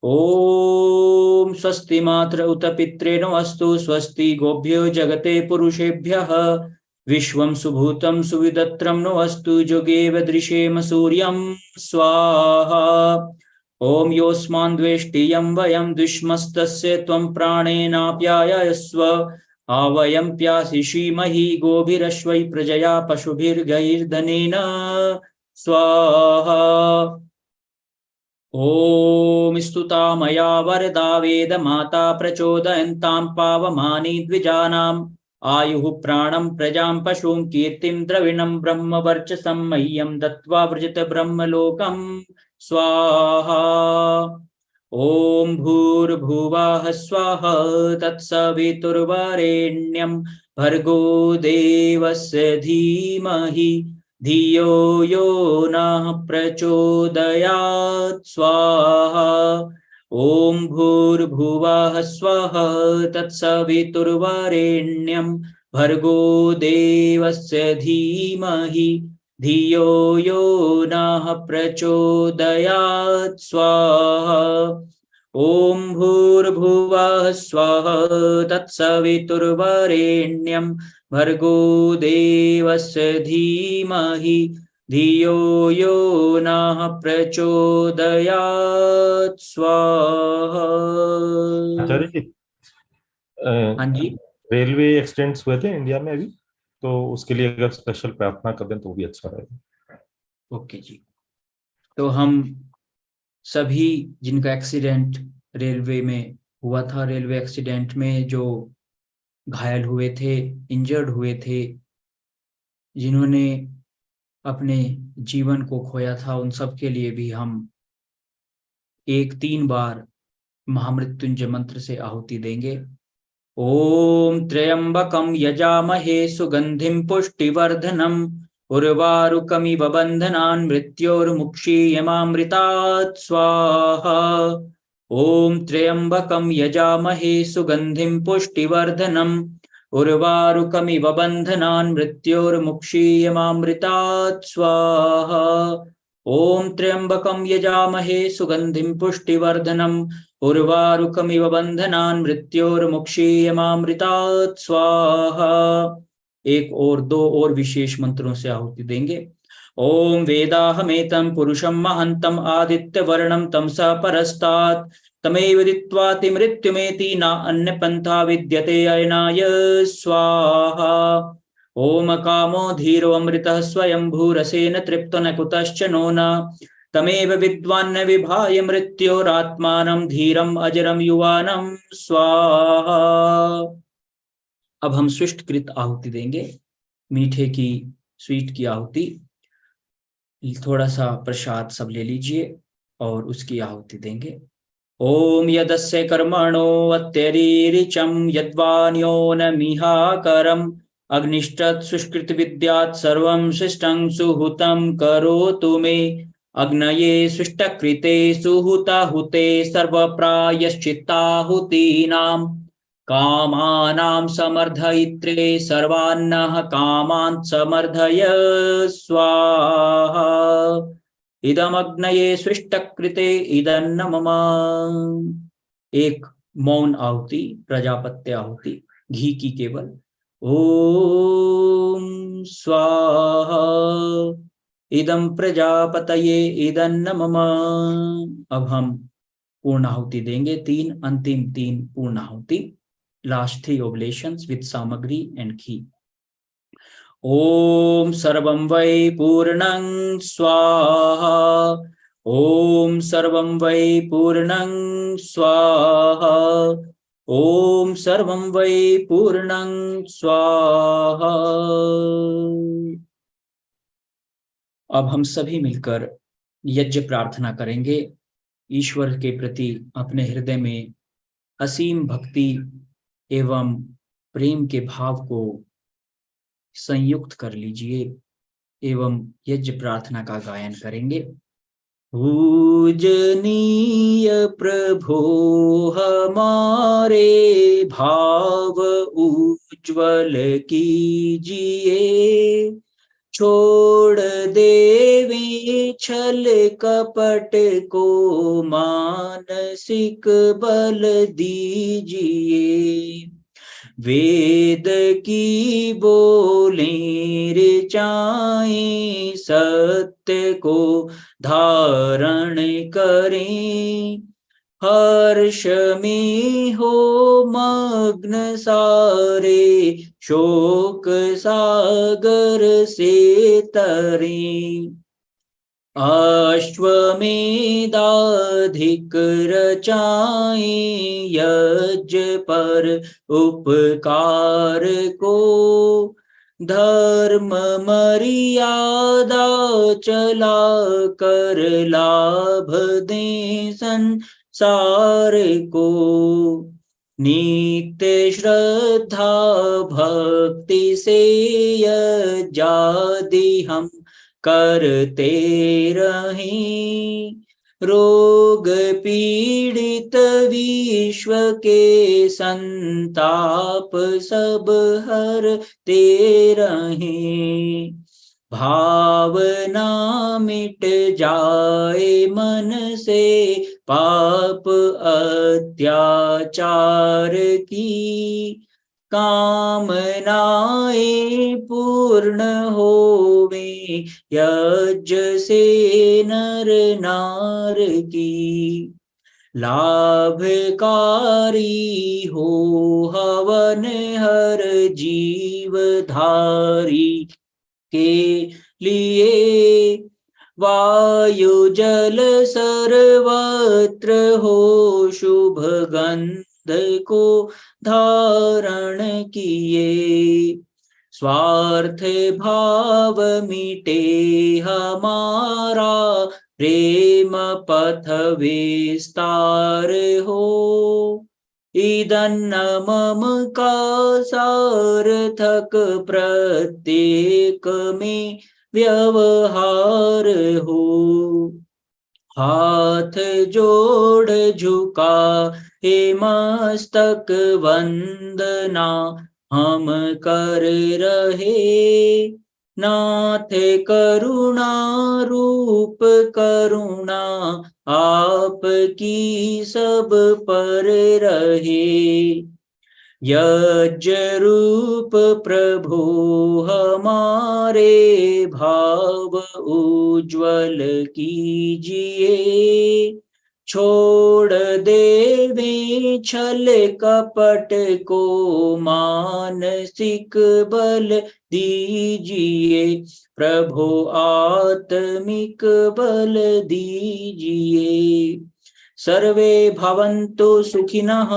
ओम स्वस्ति मात्र उत पित्रेणो अस्तु स्वस्ति गोभ्यो जगते पुरुषेभ्यः विश्वं सुभूतं सुविदत्रं नो अस्तु जुगेव दृशेम सूर्यं स्वाहा। ओम योस्मान् द्वेष्टियं वयं दुष्मस्तस्य त्वं प्राणेनाप्यायस्व आवयं प्यासिषीमहि गोभिरश्वै प्रजया पशुभिर्गैर्धनेन स्वाहा। ओम स्तुता मया वरदा वेद माता प्रचोदयन्तां पावमानि द्विजानाम् आयुः प्राणं प्रजां पशुं कीर्तिं द्रविणं ब्रह्म वर्चसं मह्यं दत्त्वा व्रजत ब्रह्मलोकं स्वाहा। ओम भूर्भुवः स्वः तत्सवितुर्वरेण्यं भर्गो देवस्य धीमहि धियो यो नः प्रचोदयात् स्वाहा। ओम भूर्भुवः स्वः तत्सवितुर्वरेण्यं भर्गो देवस्य धीमहि धियो यो नः प्रचोदयात् स्वाहा। ओम भूर्भुवः स्वः तत्सवितुर्वरेण्यं भर्गो देवस्य धीमहि धियो यो नः प्रचोदयात् स्वाहा। आचार्य जी, हाँ जी, रेलवे एक्सीडेंट्स हुए थे इंडिया में अभी, तो उसके लिए अगर स्पेशल प्रार्थना कर दें तो भी अच्छा रहेगा। ओके जी। तो हम सभी जिनका एक्सीडेंट रेलवे में हुआ था, रेलवे एक्सीडेंट में जो घायल हुए थे, इंजर्ड हुए थे, जिन्होंने अपने जीवन को खोया था, उन सब के लिए भी हम 3 बार महामृत्युंजय मंत्र से आहुति देंगे। ओम त्र्यंबकं यजामहे सुगंधिं पुष्टिवर्धनम् उर्वारुकमिव बन्धनान् मृत्योर्मुक्षीयमामृतात् स्वाहा। ओम त्र्यंबकं यजामहे सुगंधिं पुष्टिवर्धनम् उर्वारुकमिव बन्धनान् मृत्योर्मुक्षीयमामृतात् स्वाहा। ओम त्र्यंबकं यजामहे सुगंधिं पुष्टिवर्धनम् उर्वारुकमिव बन्धनान् मृत्योर्मुक्षीयमामृतात् स्वाहा। एक और 2 और विशेष मंत्रों से आहुति देंगे। ओम वेदाहमेतं पुरुषं महन्तं आदित्यवर्णं तमसा परस्तात् तमेव दित्वाति मृत्युमेति न अन्य पंथा विद्यते अयनाय स्वाहा। ओम कामो धीरो अमृतः स्वयं भूरसेन तृप्तो न कुतश्च नो न तमेव विद्वान्न विभाय मृत्योरात्मानं धीरम अजरम युवानम स्वाहा। अब हम स्विष्टकृत आहुति देंगे, मीठे की, स्वीट की आहुति। थोड़ा सा प्रसाद सब ले लीजिए और उसकी आहुति देंगे। ओम यदस्य कर्मणो अत्यरीरिचं यद्वान्यो न मिहाकरम् अग्निष्टत् सुष्कृत विद्यात् सर्वं शिष्टं सुहुतं करोतु मे अग्नये सुष्टकृते सुहुताहुते सर्वप्रायश्चित्ताहुतीनां कामानां समर्धयित्रे सर्वान्नः कामान् समर्धय स्वाहा। इदमग्नये सृष्टकृते इदन्न मम। एक मौन आहुति, प्रजापत्य आहुति, घी की केवल। ओम स्वाहा इदं प्रजापतये इदन्न मम। अब हम पूर्ण आहुति देंगे, 3 अंतिम 3 पूर्ण आहुति, लास्ट 3 ओब्लेशंस विद सामग्री एंड घी। ओम सर्वं वै पूर्णं स्वाहा। ओम सर्वं वै पूर्णं स्वाहा। ओम सर्वं वै पूर्णं स्वाहा। अब हम सभी मिलकर यज्ञ प्रार्थना करेंगे। ईश्वर के प्रति अपने हृदय में असीम भक्ति एवं प्रेम के भाव को संयुक्त कर लीजिए एवं यज्ञ प्रार्थना का गायन करेंगे। पूजनीय प्रभो हमारे भाव उज्ज्वल कीजिए, छोड़ देवे छल कपट को मानसिक बल दीजिए। वेद की बोलें ऋचाएं, सत्य को धारण करें। हर्ष में हो मग्न सारे, शोक सागर से तरें। अश्वमेधाधिक रचाएं, यज्ञ पर उपकार को। धर्म मर्यादा चला कर, लाभ दें संसार को। नित्य श्रद्धा भक्ति से यज्ञादि हम करते रहें। रोग पीड़ित विश्व के संताप सब हरते रहें। भावना मिट जाए मन से, पाप अत्याचार की। कामनाएं पूर्ण होवे, यज्ञ से नर नार की। लाभकारी हो हवन हर जीव धारी के लिए। वायु जल सर्वत्र हो, शुभ गंध को धारण किए। स्वार्थ भाव मिटे हमारा, प्रेम पथ विस्तार हो। इदन्न मम का सार्थक, प्रत्येक में व्यवहार हो। हाथ जोड़ झुका हे मस्तक, वंदना हम कर रहे। नाथ करुणा रूप करुणा, आपकी सब पर रहे। यज्ञ रूप प्रभु हमारे, भाव उज्ज्वल कीजिए। छोड़ देवे छल कपट को, मानसिक बल दीजिए। प्रभु आत्मिक बल दीजिए। सर्वे भवन्तु सुखिनः,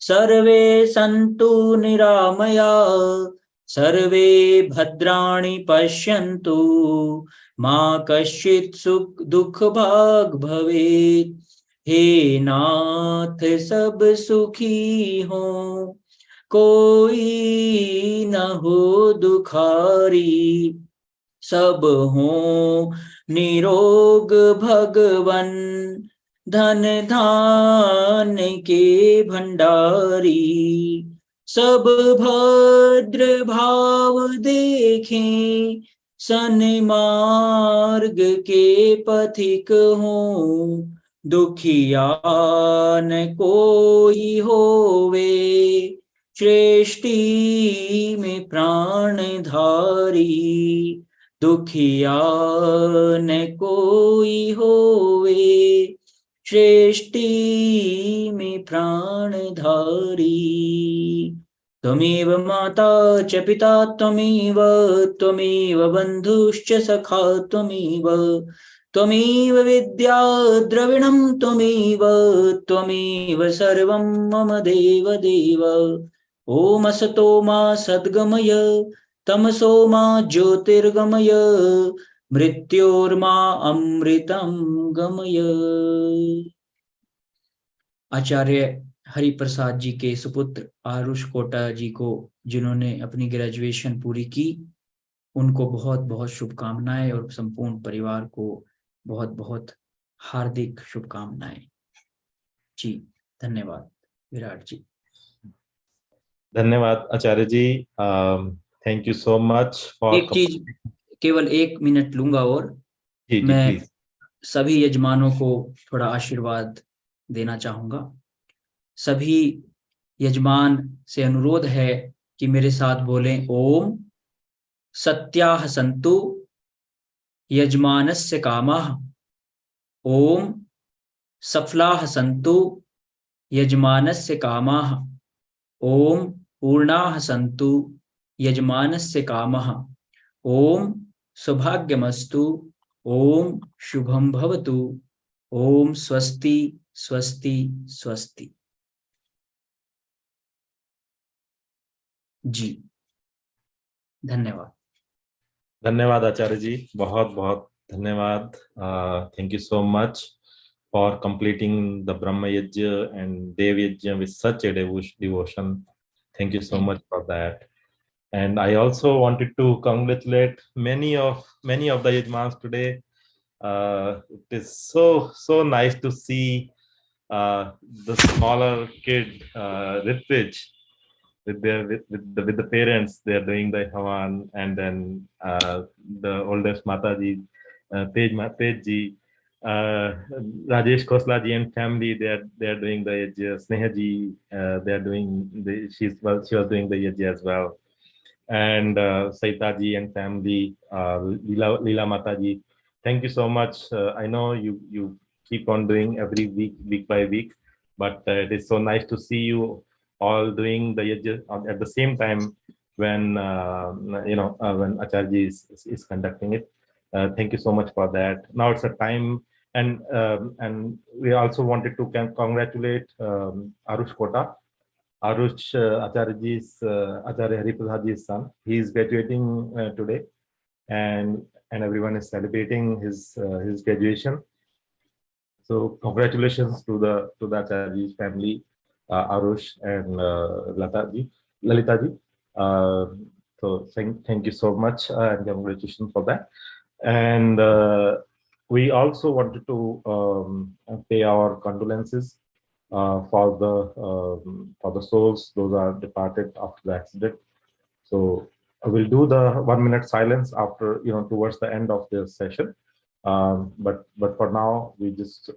सर्वे सन्तु निरामया, सर्वे भद्राणि पश्यन्तु, मा कश्चित् सुख दुख भाग भवेत्। हे नाथ सब सुखी हो, कोई न हो दुखारी। सब हो निरोग भगवन, धन धान्य के भंडारी। सब भद्र भाव देखें, सन्मार्ग के पथिक हों। दुखिया न कोई होवे, सृष्टि में प्राण धारी। दुखिया न कोई होवे, सृष्टि में प्राण धारी। त्वमेव माता च पिता त्वमेव, त्वमेव बन्धुश्च सखा त्वमेव। त्वमेव विद्या द्रविणं त्वमेव, त्वमेव सर्वं मम देव देव। ॐ असतो मा सद्गमय, तमसो मा ज्योतिर्गमय, मृत्योर्मा अमृतं गमय। आचार्य हरि प्रसाद जी के सुपुत्र आरुष कोटा जी को, जिन्होंने अपनी ग्रेजुएशन पूरी की, उनको बहुत बहुत शुभकामनाएं और संपूर्ण परिवार को बहुत बहुत हार्दिक शुभकामनाएं। जी धन्यवाद विराट जी। धन्यवाद Acharya ji. Thank you so much for. एक चीज, केवल 1 मिनट लूंगा और जी जी मैं प्लीज। सभी यजमानों को थोड़ा आशीर्वाद देना चाहूंगा। सभी यजमान से अनुरोध है कि मेरे साथ बोलें ओम सत्याः सन्तु यजमानस्य कामाः। ओम सफलाः सन्तु यजमानस्य कामाः। ओम पूर्णाः सन्तु यजमानस्य कामः। ओम सौभाग्यमस्तु। ओम शुभम भवतु। ओम स्वस्ति स्वस्ति स्वस्ति। जी धन्यवाद। धन्यवाद आचार्य जी, बहुत बहुत धन्यवाद. Thank you so much for completing the Brahma Yajna and Dev Yajna with such a devotion. Thank you so much for that. And I also wanted to congratulate many of the yajmans today. It is so nice to see the smaller kid Ritvij with the parents. They are doing the Havan, and then the oldest Mataji, Tej Rajesh Khosla ji and family. They are doing the yajna. Sneha ji, they are doing she was doing the yajna as well. And Saita ji and family, Leela Mata ji, thank you so much. I know you keep on doing every week by week, but it is so nice to see you all doing the yajna at the same time when when Acharya ji is conducting it. Thank you so much for that. Now it's a time, and we also wanted to congratulate Arush Kota. Arush, Acharya Hariprasad son. He is graduating today, and everyone is celebrating his graduation. So congratulations to the Acharya's family, Arush and Lalita ji. So thank you so much, and congratulations for that. And we also wanted to pay our condolences for the souls those are departed after the accident. So I will do the 1 minute silence after towards the end of the session. But for now we just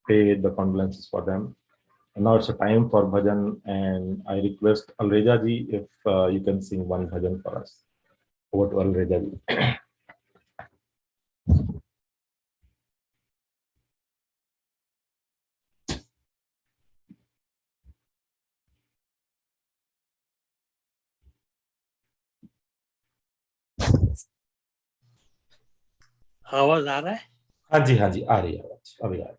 pay the condolences for them. And now it's a time for bhajan, and I request Alreja ji if you can sing one bhajan for us. Over to Alreja ji. आवाज आ रहा है? हाँ जी आ रही है आवाज, अभी आ रही।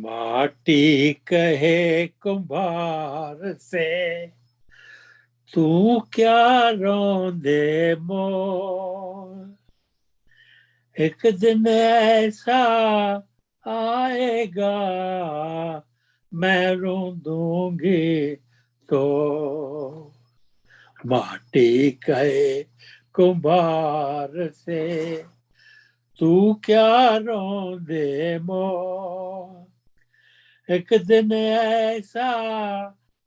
माटी कहे कुम्हार से तू क्या रोंदे मोर, एक दिन ऐसा आएगा मैं रोंदूंगी तो। माटी कहे कुम्हार से तू क्या रोंदे मोर, एक दिन ऐसा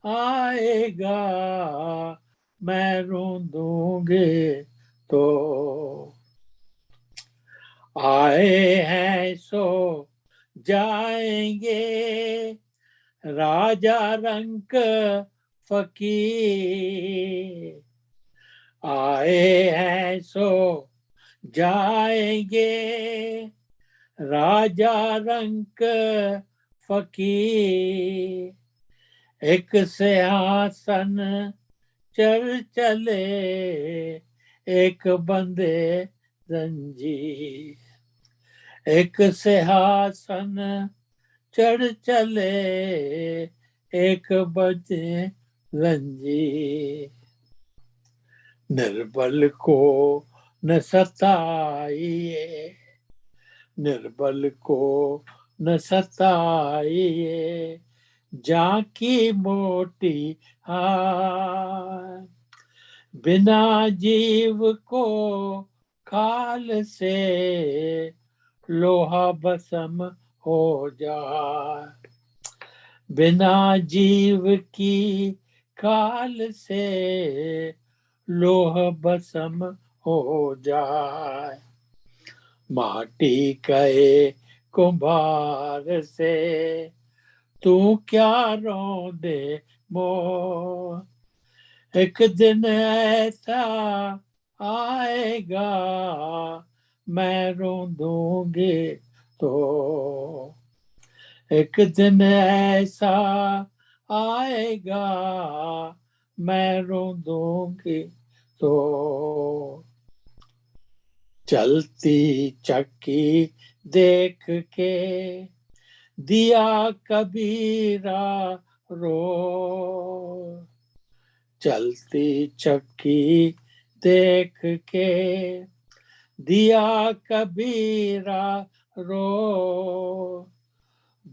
आएगा मैं रोंदूंगी तो। आए हैं सो जाएंगे राजा रंक फकीर, आए हैं सो जाएंगे राजा रंक फकीर, एक सिंहासन चढ़ चले एक बंदे जंजीर, एक सिंहासन चढ़ चले एक बंदे जंजीर। निर्बल को न सताइए, निर्बल को न सताइए, जाकी मोटी हार, बिना जीव को काल से लोहा भस्म हो जाए, बिना जीव की काल से लोह भस्म हो जाए। माटी कहे कुम्हार से, तू क्या रोंदे मोर। एक दिन ऐसा आएगा मैं रोंदूंगी तो, एक दिन ऐसा आएगा मैं रोंदूंगी तो। चलती चक्की देख के दिया कबीरा रो, चलती चक्की देख के दिया कबीरा रो।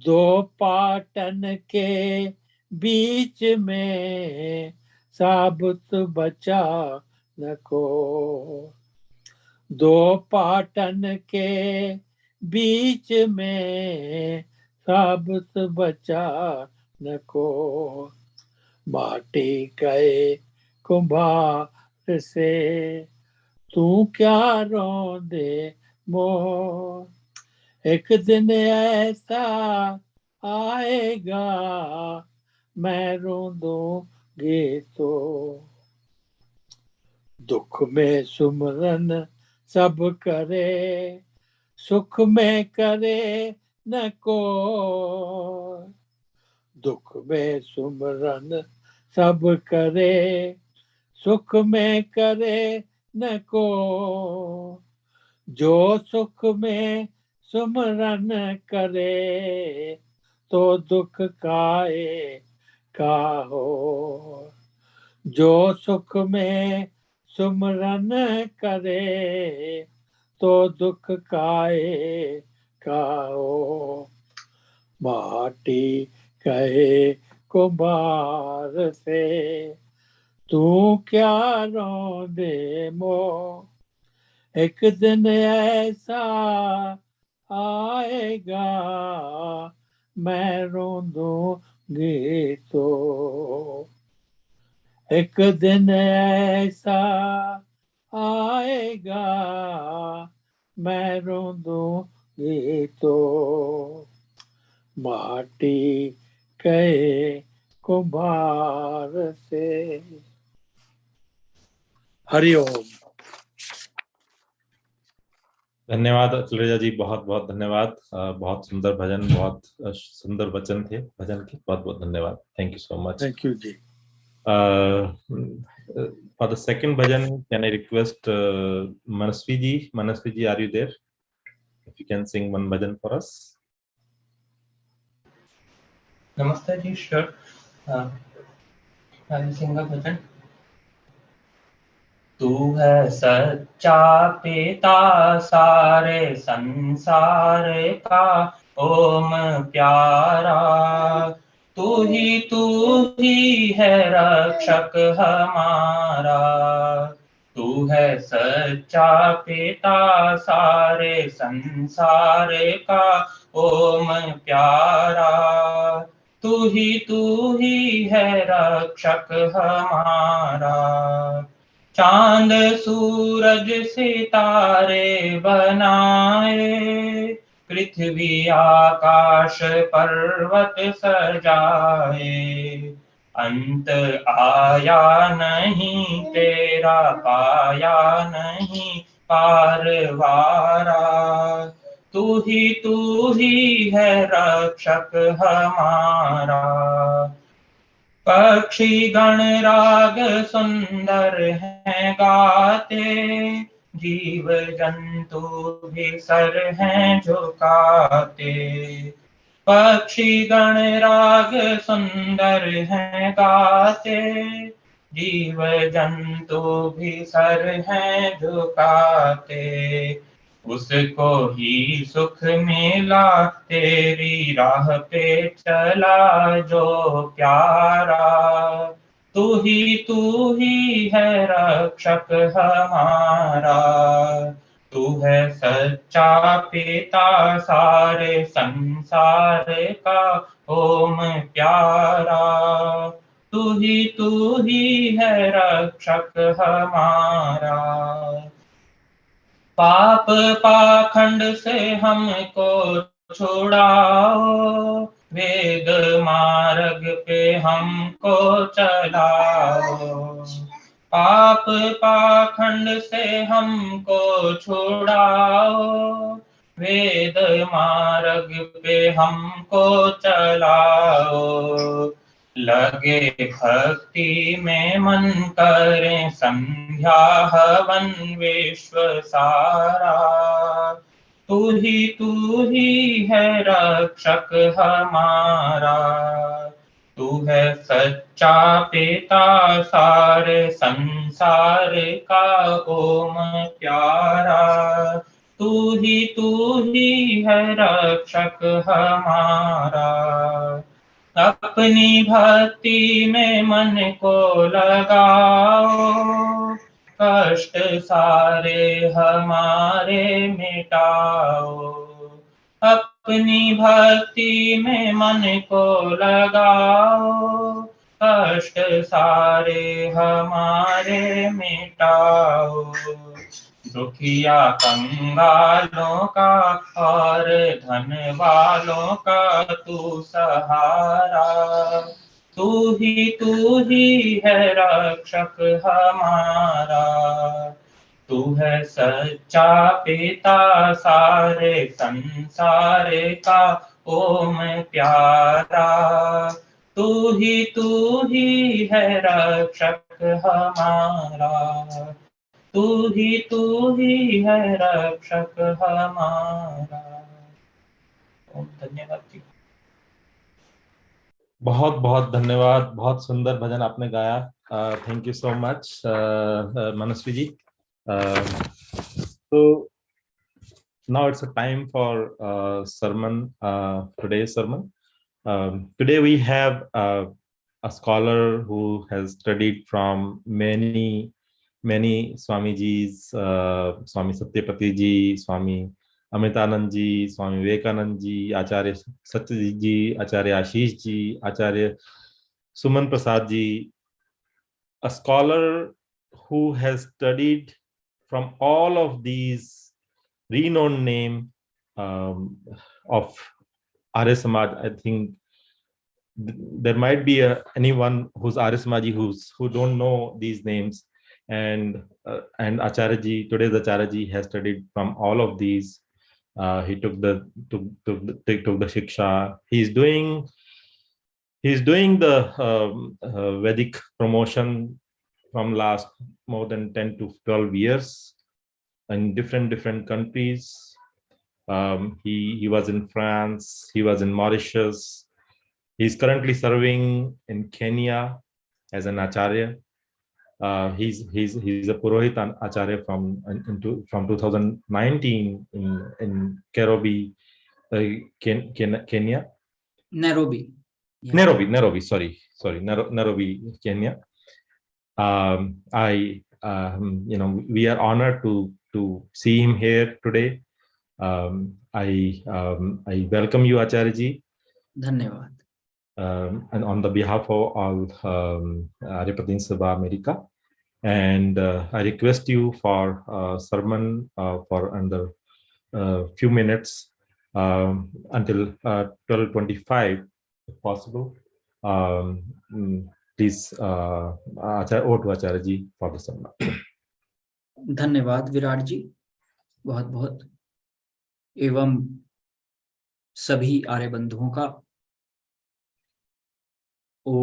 दो पाटन के बीच में साबुत बचा न को, दो पाटन के बीच में साबुत बचा न को। माटी गए कुम्हार से, तू क्या रोंदे मोर। एक दिन ऐसा आएगा मैं रोंदूंगी तो। दुख में सुमरन सब करे, सुख में करे न को। दुख में सुमरन सब करे, सुख में करे न को। जो सुख में सुमरन करे, तो दुख काहे का हो। जो सुख में सुमरन करे, तो दुख काहे का हो। माटी कहे कुम्हार से, तू क्या रोंदे मोर। एक दिन ऐसा आएगा मैं रोंदूंगी तो। एक दिन ऐसा आएगा मैं रोंदूंगी तो। माटी कहे कुम्हार से। हरिओम। धन्यवाद अचर्या जी, बहुत बहुत धन्यवाद। बहुत सुंदर भजन, बहुत सुंदर वचन थे भजन के। बहुत बहुत धन्यवाद। Thank you so much. Thank you जी। For the second bhajan, can I request Manasvi ji? Manasvi ji, are you there? If you can sing one bhajan for us. Namaste ji, sure. I will sing a bhajan. तू है सच्चा पिता सारे संसार का, ओम प्यारा। तू ही है रक्षक हमारा। तू है सच्चा पिता सारे संसार का, ओम प्यारा। तू ही है रक्षक हमारा। चांद सूरज सितारे बनाए, पृथ्वी आकाश पर्वत सजाए। अंत आया नहीं तेरा, पाया नहीं पारवारा। तू ही है रक्षक हमारा। पक्षी गण राग सुंदर हैं गाते, जीव जंतु भी सर हैं झुकाते। पक्षी गण राग सुंदर हैं गाते, जीव जंतु भी सर हैं झुकाते। उसको ही सुख मिला तेरी राह पे चला जो प्यारा। तू ही है रक्षक हमारा। तू है सच्चा पिता सारे संसार का, ओम प्यारा। तू ही है रक्षक हमारा। पाप पाखंड से हमको छुड़ाओ, वेद मार्ग पे हमको चलाओ। पाप पाखंड से हमको छुड़ाओ, वेद मार्ग पे हमको चलाओ। लगे भक्ति में मन करें संध्या हवन विश्व सारा। तू ही है रक्षक हमारा। तू है सच्चा पिता सारे संसार का ओम प्यारा। तू ही है रक्षक हमारा। अपनी भक्ति में मन को लगाओ, कष्ट सारे हमारे मिटाओ। अपनी भक्ति में मन को लगाओ, कष्ट सारे हमारे मिटाओ। दुखिया कंगालों का और धन वालों का तू सहारा। तू ही है रक्षक हमारा। तू है सच्चा पिता सारे संसार का ओम प्यारा। तू ही है रक्षक हमारा। तू ही है रक्षक हमारा। ओम धन्यवाद जी। बहुत बहुत धन्यवाद, बहुत सुंदर भजन आपने गाया। Thank you so much Manasvi ji. So now it's a time for sermon, today's sermon. Today we have a scholar who has studied from many Swamijis, Swami Satyapati ji, Swami Amitanand ji, Swami Vivekanand ji, Acharya Satyajit ji, Acharya Ashish ji, Acharya Suman Prasad ji, a scholar who has studied from all of these renowned name of Arya Samaj. I think there might be anyone who's Arya Samaji who don't know these names, and Acharya ji, today's Acharya ji has studied from all of these. He took the shiksha. He's doing the Vedic promotion from last more than 10 to 12 years in different countries. He was in France, he was in Mauritius. He's currently serving in Kenya as an Acharya. He's a Purohit Acharya from 2019 in Nairobi, Kenya. Nairobi. Yeah. Nairobi. Sorry, Nairobi, Kenya. We are honored to see him here today. I welcome you, Acharya ji. Dhanyavad. And on the behalf of all Arya Pratinidhi Sabha America, and I request you for sermon for under few minutes until 12:25, if possible. Please, over to Acharya ji for the sermon. धन्यवाद विराट जी, बहुत बहुत, एवं सभी आर्य बंधुओं का ओम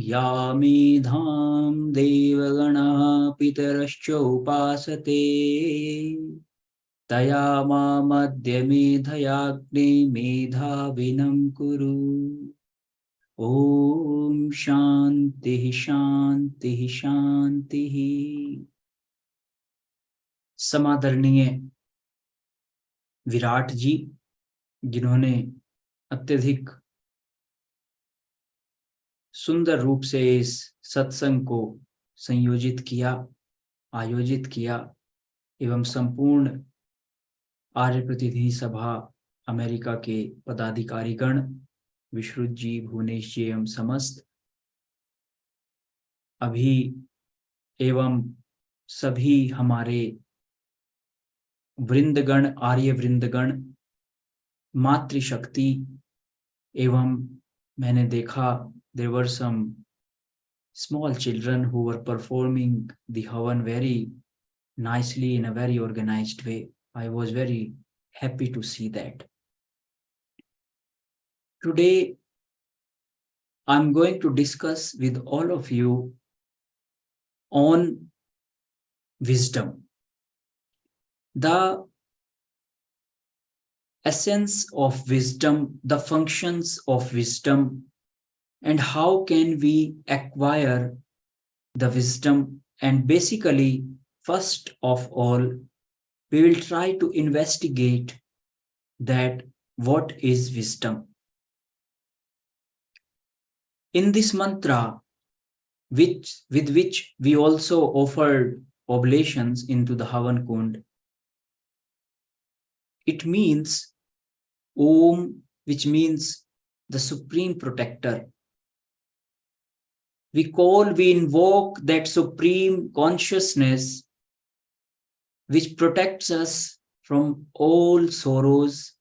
या मेधाम देवगणः पितरश्च उपासते तया मामद्य मेधयाग्ने मेधाविनं कुरु। ओम शांति शांति शांति। समादरणीय विराट जी, जिन्होंने अत्यधिक सुंदर रूप से इस सत्संग को संयोजित किया, आयोजित किया, एवं संपूर्ण आर्य प्रतिनिधि सभा अमेरिका के पदाधिकारीगण, विश्रुत जी, भुवनेश जी एवं समस्त, अभी एवं सभी हमारे वृंदगण, आर्य वृंदगण, मातृशक्ति एवं मैंने देखा there were some small children who were performing the Havan very nicely in a very organized way. I was very happy to see that. Today, I'm going to discuss with all of you on wisdom. The essence of wisdom, the functions of wisdom, and how can we acquire the wisdom. And basically, first of all, we will try to investigate that what is wisdom. In this mantra, with which we also offered oblations into the Havan Kund, it means Om, which means the supreme protector. We invoke that supreme consciousness which protects us from all sorrows,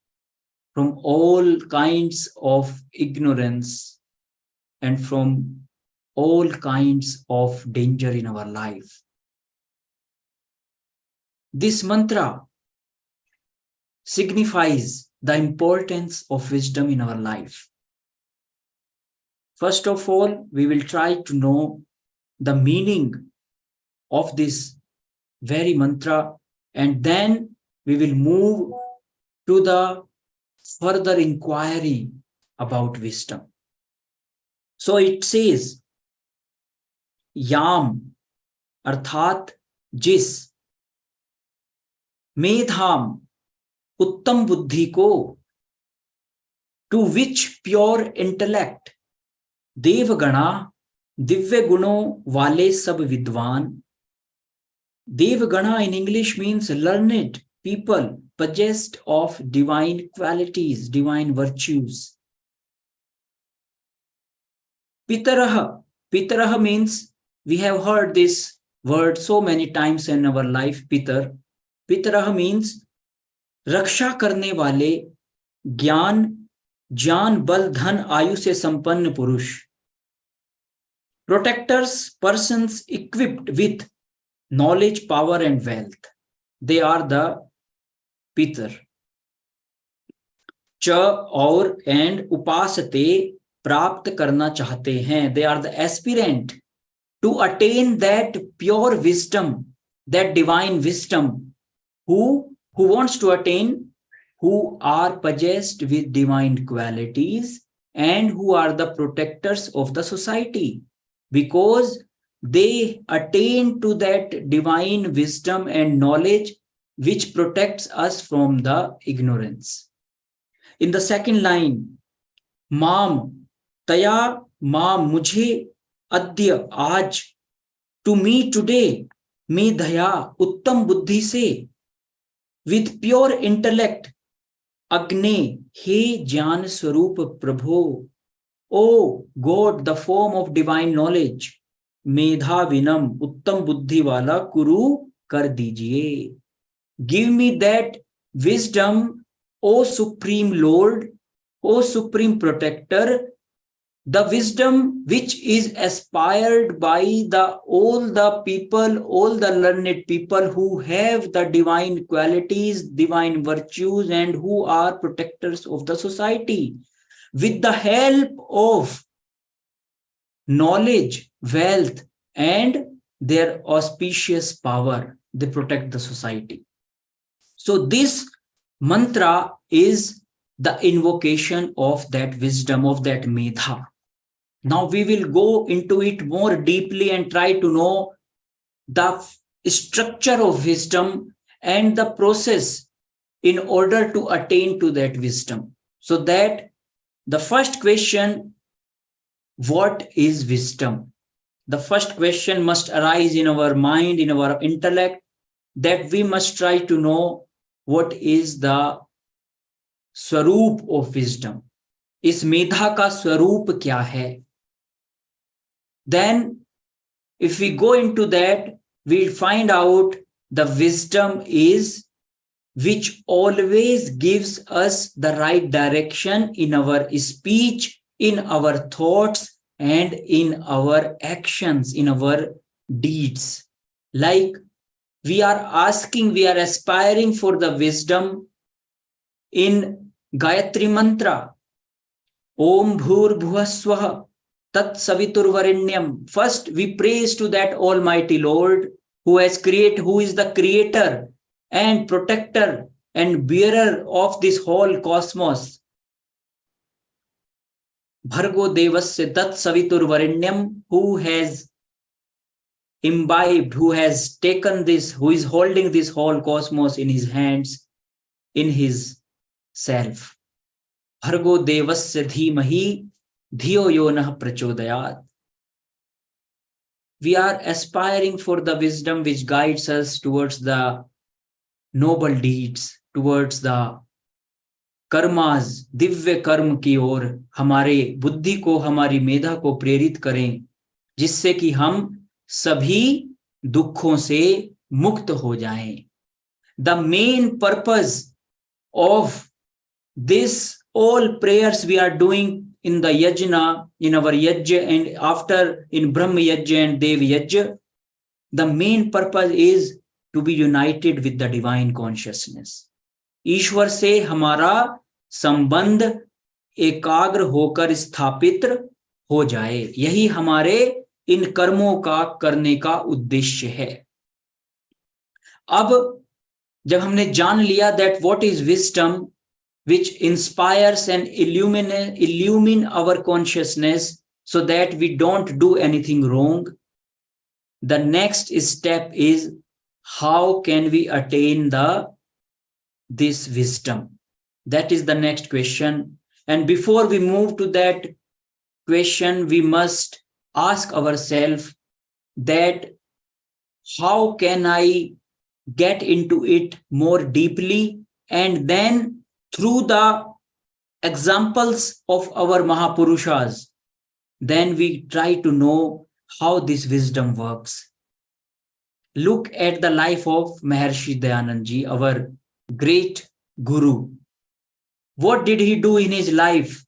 from all kinds of ignorance, and from all kinds of danger in our life. This mantra signifies the importance of wisdom in our life. First of all, we will try to know the meaning of this very mantra, and then we will move to the further inquiry about wisdom. So it says, Yam, अर्थात जिस, मेधाम, उत्तम बुद्धि को, to which pure intellect, देवगणा, Divya गुणों वाले सब विद्वान. Devgana in English means learned people possessed of divine qualities, divine virtues. Pitaraha, Pitaraha means, we have heard this word so many times in our life, Pitar. Pitaraha means रक्षा करने वाले, ज्ञान, ज्ञान, बल, धन, आयु से संपन्न पुरुष. Protectors, persons equipped with knowledge, power and wealth. They are the Pitar. च और and upasate, प्राप्त करना चाहते हैं. They are the aspirant to attain that pure wisdom, that divine wisdom. Who wants to attain? Who are possessed with divine qualities and who are the protectors of the society, because they attain to that divine wisdom and knowledge which protects us from the ignorance. In the second line, Mam, Taya, Mam, Mujhe, Adya, Aaj, to me today, me Dhaya, Uttam Buddhi se, with pure intellect, Agne, He Jnana Swarup Prabho, O God, the form of divine knowledge, Medha Vinam, Uttam Buddhi Wala Kuru Kar Dijiye. Give me that wisdom, O Supreme Lord, O Supreme Protector, the wisdom which is aspired by all the people, all the learned people who have the divine qualities, divine virtues, and who are protectors of the society. With the help of knowledge, wealth, and their auspicious power, they protect the society. So this mantra is the invocation of that wisdom, of that medha. Now we will go into it more deeply and try to know the structure of wisdom and the process in order to attain to that wisdom. So that the first question, what is wisdom? The first question must arise in our mind, in our intellect, that we must try to know what is the swarup of wisdom. इस मेधा का स्वरूप क्या है? Then if we go into that, we find out the wisdom is which always gives us the right direction in our speech, in our thoughts, and in our actions, in our deeds. Like we are asking, we are aspiring for the wisdom in Gayatri Mantra. Om Bhur Bhuvaswaha Tat Saviturvarenyam. First, we praise to that Almighty Lord who is the creator and protector and bearer of this whole cosmos. Bhargo Devasya Tat Saviturvarenyam, who has imbibed, who has taken this, who is holding this whole cosmos in his hands, in his self. Bhargo Devasya Dhimahi Dhiyo Yonah Prachodayat. We are aspiring for the wisdom which guides us towards the noble deeds, towards the karmas, Divya कर्म की ओर हमारे बुद्धि को, हमारी मेधा को प्रेरित करें, जिससे कि हम सभी दुखों से मुक्त हो जाएं. The main purpose of this all prayers we are doing in the yajna, in our yajna and after in Brahma yajna and Dev yajna, the main purpose is to be united with the divine consciousness. ईश्वर से हमारा संबंध एकाग्र होकर स्थापित हो जाए, यही हमारे इन कर्मों का करने का उद्देश्य है. अब जब हमने जान लिया that what is wisdom which inspires and illumine our consciousness so that we don't do anything wrong, the next step is how can we attain this wisdom? That is the next question. And before we move to that question, we must ask ourselves that how can I get into it more deeply, and then through the examples of our Mahapurushas, then we try to know how this wisdom works. Look at the life of Maharshi Dayanand Ji, our great guru. What did he do in his life?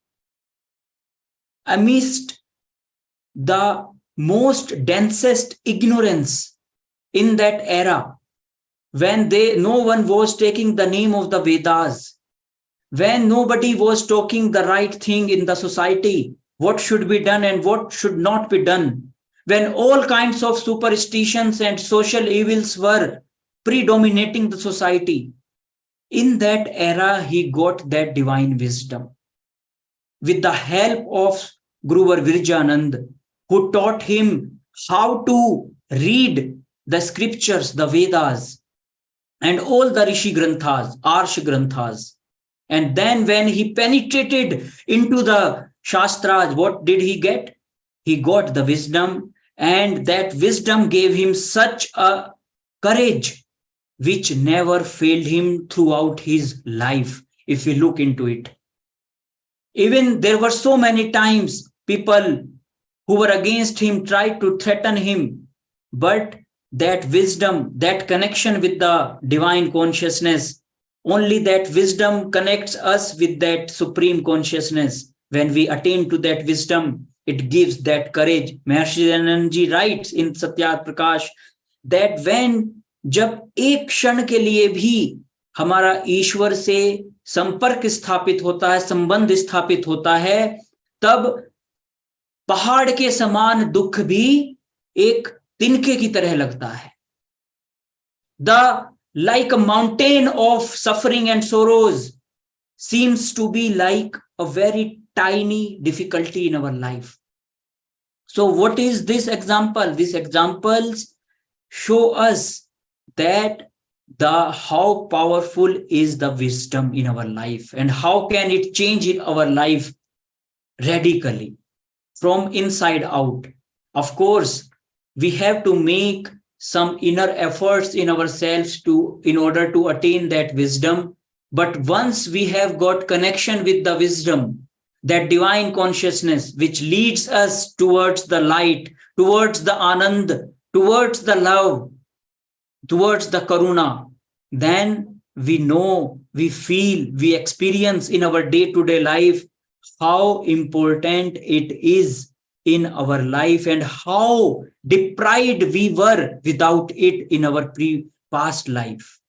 Amidst the most densest ignorance in that era, when no one was taking the name of the Vedas, when nobody was talking the right thing in the society, what should be done and what should not be done, when all kinds of superstitions and social evils were predominating the society, in that era, he got that divine wisdom. With the help of Guru Virjanand, who taught him how to read the scriptures, the Vedas, and all the Rishi Granthas, Arsh Granthas. And then when he penetrated into the Shastras, what did he get? He got the wisdom, and that wisdom gave him such a courage which never failed him throughout his life, if we look into it. Even there were so many times people who were against him tried to threaten him, but that wisdom, that connection with the divine consciousness, only that wisdom connects us with that supreme consciousness. When we attain to that wisdom, it gives that courage. Maharshi Dayanand Ji writes in Satyat Prakash that when जब एक क्षण के लिए भी हमारा ईश्वर से संपर्क स्थापित होता है, संबंध स्थापित होता है, तब पहाड़ के समान दुख भी एक तिनके की तरह लगता है. Like a mountain of suffering and sorrows seems to be like a very tiny difficulty in our life. So what is this example? These examples show us that how powerful is the wisdom in our life and how can it change in our life radically from inside out. Of course, we have to make some inner efforts in ourselves in order to attain that wisdom. But once we have got connection with the wisdom, that divine consciousness which leads us towards the light, towards the anand, towards the love, towards the Karuna, then we know, we feel, we experience in our day-to-day life how important it is in our life and how deprived we were without it in our past life.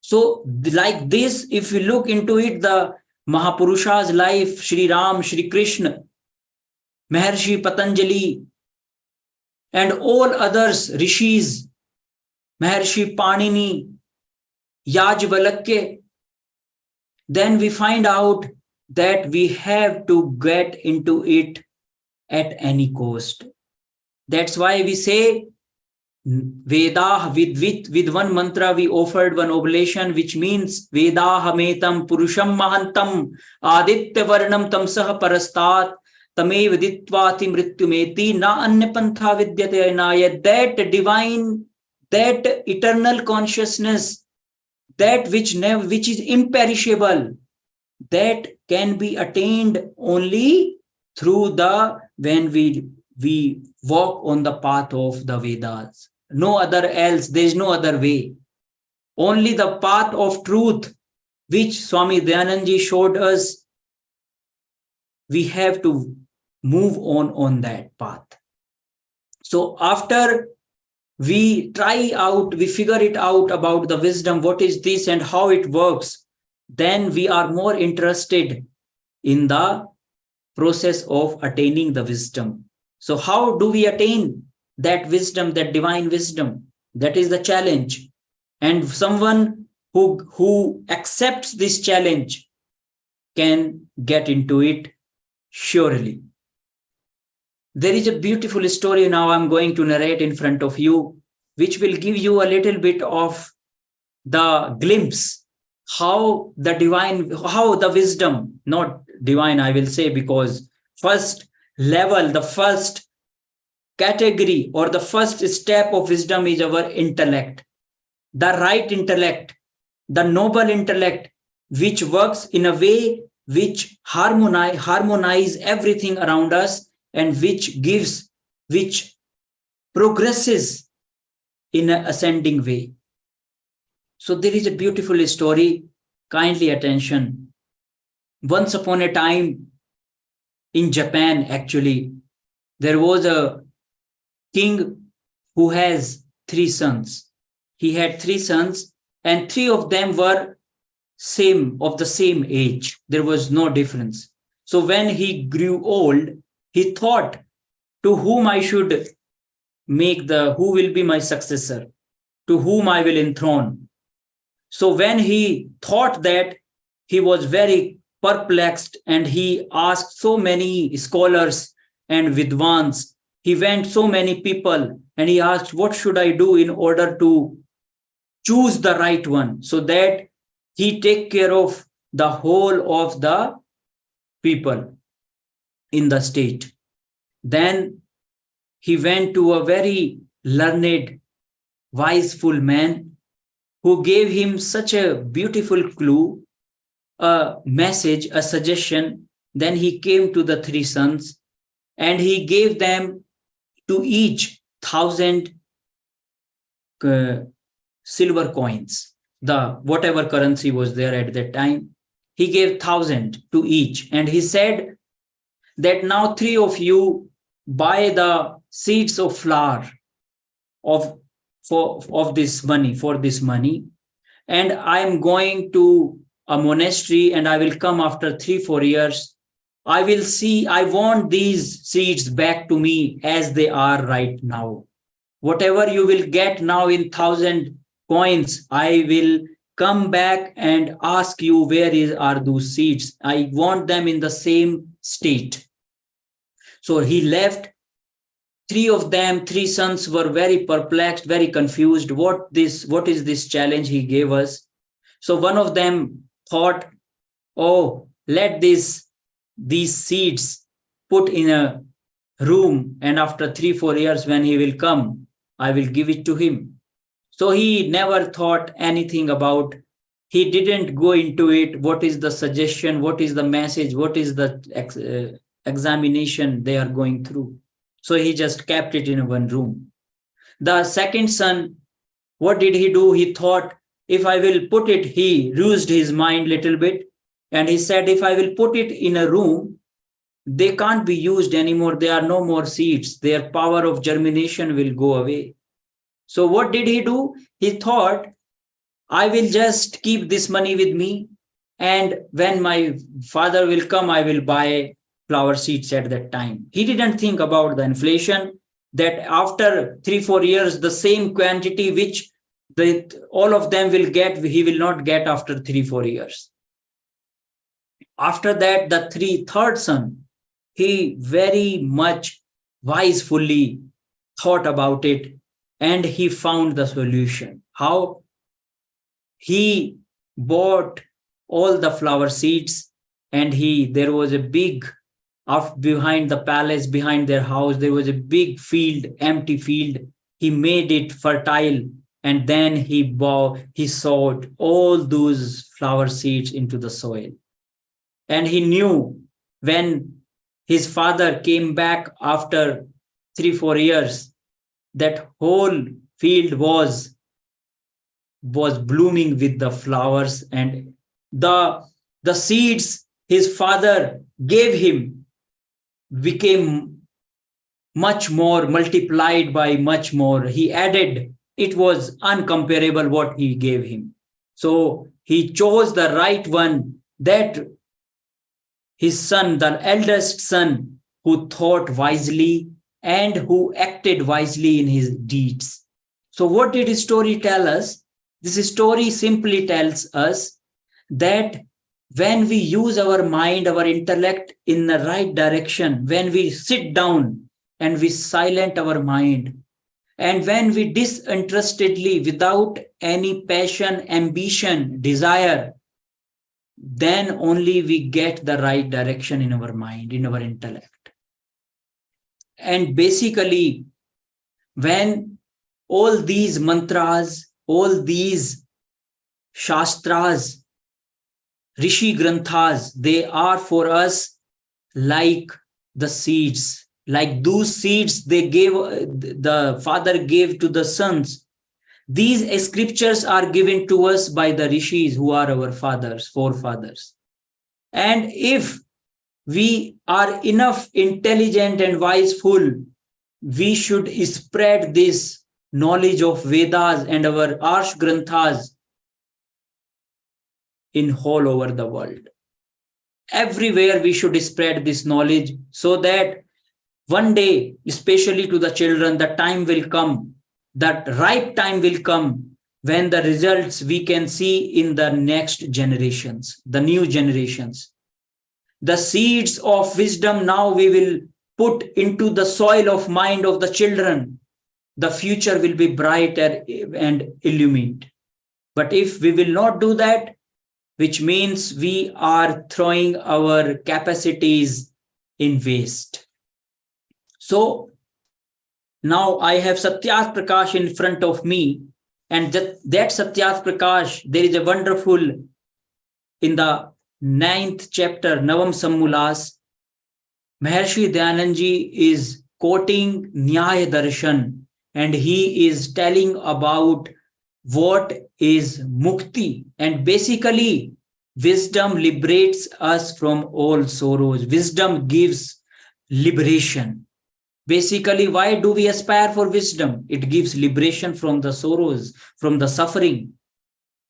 So like this, if we look into it, the Mahapurusha's life, Shri Ram, Shri Krishna, Maharshi Patanjali, and all others, rishis, Maharshi Panini, Yajvalakya, then we find out that we have to get into it at any cost. That's why we say Veda, with one mantra we offered one oblation, which means Veda hametam purusham mahantam aditya varnam tamsah parastat tamev ditvati mrityumeti na anya pantha vidyate anaya. That divine, that eternal consciousness, that which is imperishable, that can be attained only through when we walk on the path of the Vedas. No other else, there is no other way. Only the path of truth, which Swami Dayanandji showed us, we have to move on that path. So after we figure it out about the wisdom, what is this and how it works, then we are more interested in the process of attaining the wisdom. So how do we attain that wisdom, that divine wisdom? That is the challenge. And someone who accepts this challenge can get into it surely. There is a beautiful story now I'm going to narrate in front of you, which will give you a little bit of the glimpse how the wisdom, not divine, I will say, because first level, the first category or the first step of wisdom is our intellect, the right intellect, the noble intellect, which works in a way which harmonize everything around us and which progresses in an ascending way. So there is a beautiful story, kindly attention. Once upon a time in Japan, actually, there was a king who has 3 sons. He had 3 sons and 3 of them were of the same age. There was no difference. So when he grew old, he thought to whom I should who will be my successor, to whom I will enthrone. So when he thought that, he was very perplexed and he asked so many scholars and vidwans. He went so many people and he asked, what should I do in order to choose the right one so that he take care of the whole of the people in the state? Then he went to a very learned, wiseful man who gave him such a beautiful clue, a message, a suggestion. Then he came to the 3 sons and he gave them to each 1,000 silver coins, whatever currency was there at that time. He gave 1,000 to each and he said that now 3 of you buy the seeds of flour for this money, and I am going to a monastery and I will come after 3-4 years. I want these seeds back to me as they are right now. Whatever you will get now in 1,000 coins, I will come back and ask you where are those seeds. I want them in the same state. So he left. 3 sons were very perplexed, very confused. What is this challenge he gave us? So one of them thought, oh, let these seeds put in a room, and after 3-4 years when he will come, I will give it to him. So he never thought anything about, he didn't go into it. What is the suggestion? What is the message? What is the examination they are going through? So he just kept it in one room. The second son what did he do? He thought, if I will put it, he used his mind little bit, and he said, if I will put it in a room, they can't be used anymore. There are no more seeds. Their power of germination will go away. So what did he do? He thought, I will just keep this money with me, and when my father will come, I will buy flower seeds at that time. He didn't think about the inflation, that after 3-4 years, the same quantity which all of them will get, he will not get after 3-4 years. After that, the third son, he very much wisely thought about it, and he found the solution. How? He bought all the flower seeds, and there was a big, behind the palace, behind their house, there was a big field, empty field. He made it fertile, and then he sowed all those flower seeds into the soil. And he knew when his father came back after 3-4 years, that whole field was blooming with the flowers, and the seeds his father gave him became much more, multiplied by much more. He added, it was uncomparable what he gave him. So he chose the right one, that his son, the eldest son, who thought wisely and who acted wisely in his deeds. So what did his story tell us? This story simply tells us that when we use our mind, our intellect in the right direction, when we sit down and we silence our mind, and when we disinterestedly, without any passion, ambition, desire, then only we get the right direction in our mind, in our intellect. And basically, when all these mantras, all these shastras, rishi granthas, they are for us like the seeds, like those seeds the father gave to the sons. These scriptures are given to us by the rishis, who are our forefathers. And if we are enough intelligent and wiseful, we should spread this knowledge of Vedas and our Arsh Granthas in all over the world. Everywhere we should spread this knowledge, so that one day, especially to the children, the time will come, that ripe time will come, when the results we can see in the next generations, the new generations. The seeds of wisdom now we will put into the soil of mind of the children. The future will be brighter and illumined. But if we will not do that, which means we are throwing our capacities in waste. So now I have Satyat Prakash in front of me, and that Satyat Prakash, there is a wonderful, in the 9th chapter, Navam Sammulas, Maharshi Dayanandji is quoting Nyaya Darshan, and he is telling about what is mukti. And basically, wisdom liberates us from all sorrows. Wisdom gives liberation. Basically, why do we aspire for wisdom? It gives liberation from the sorrows, from the suffering.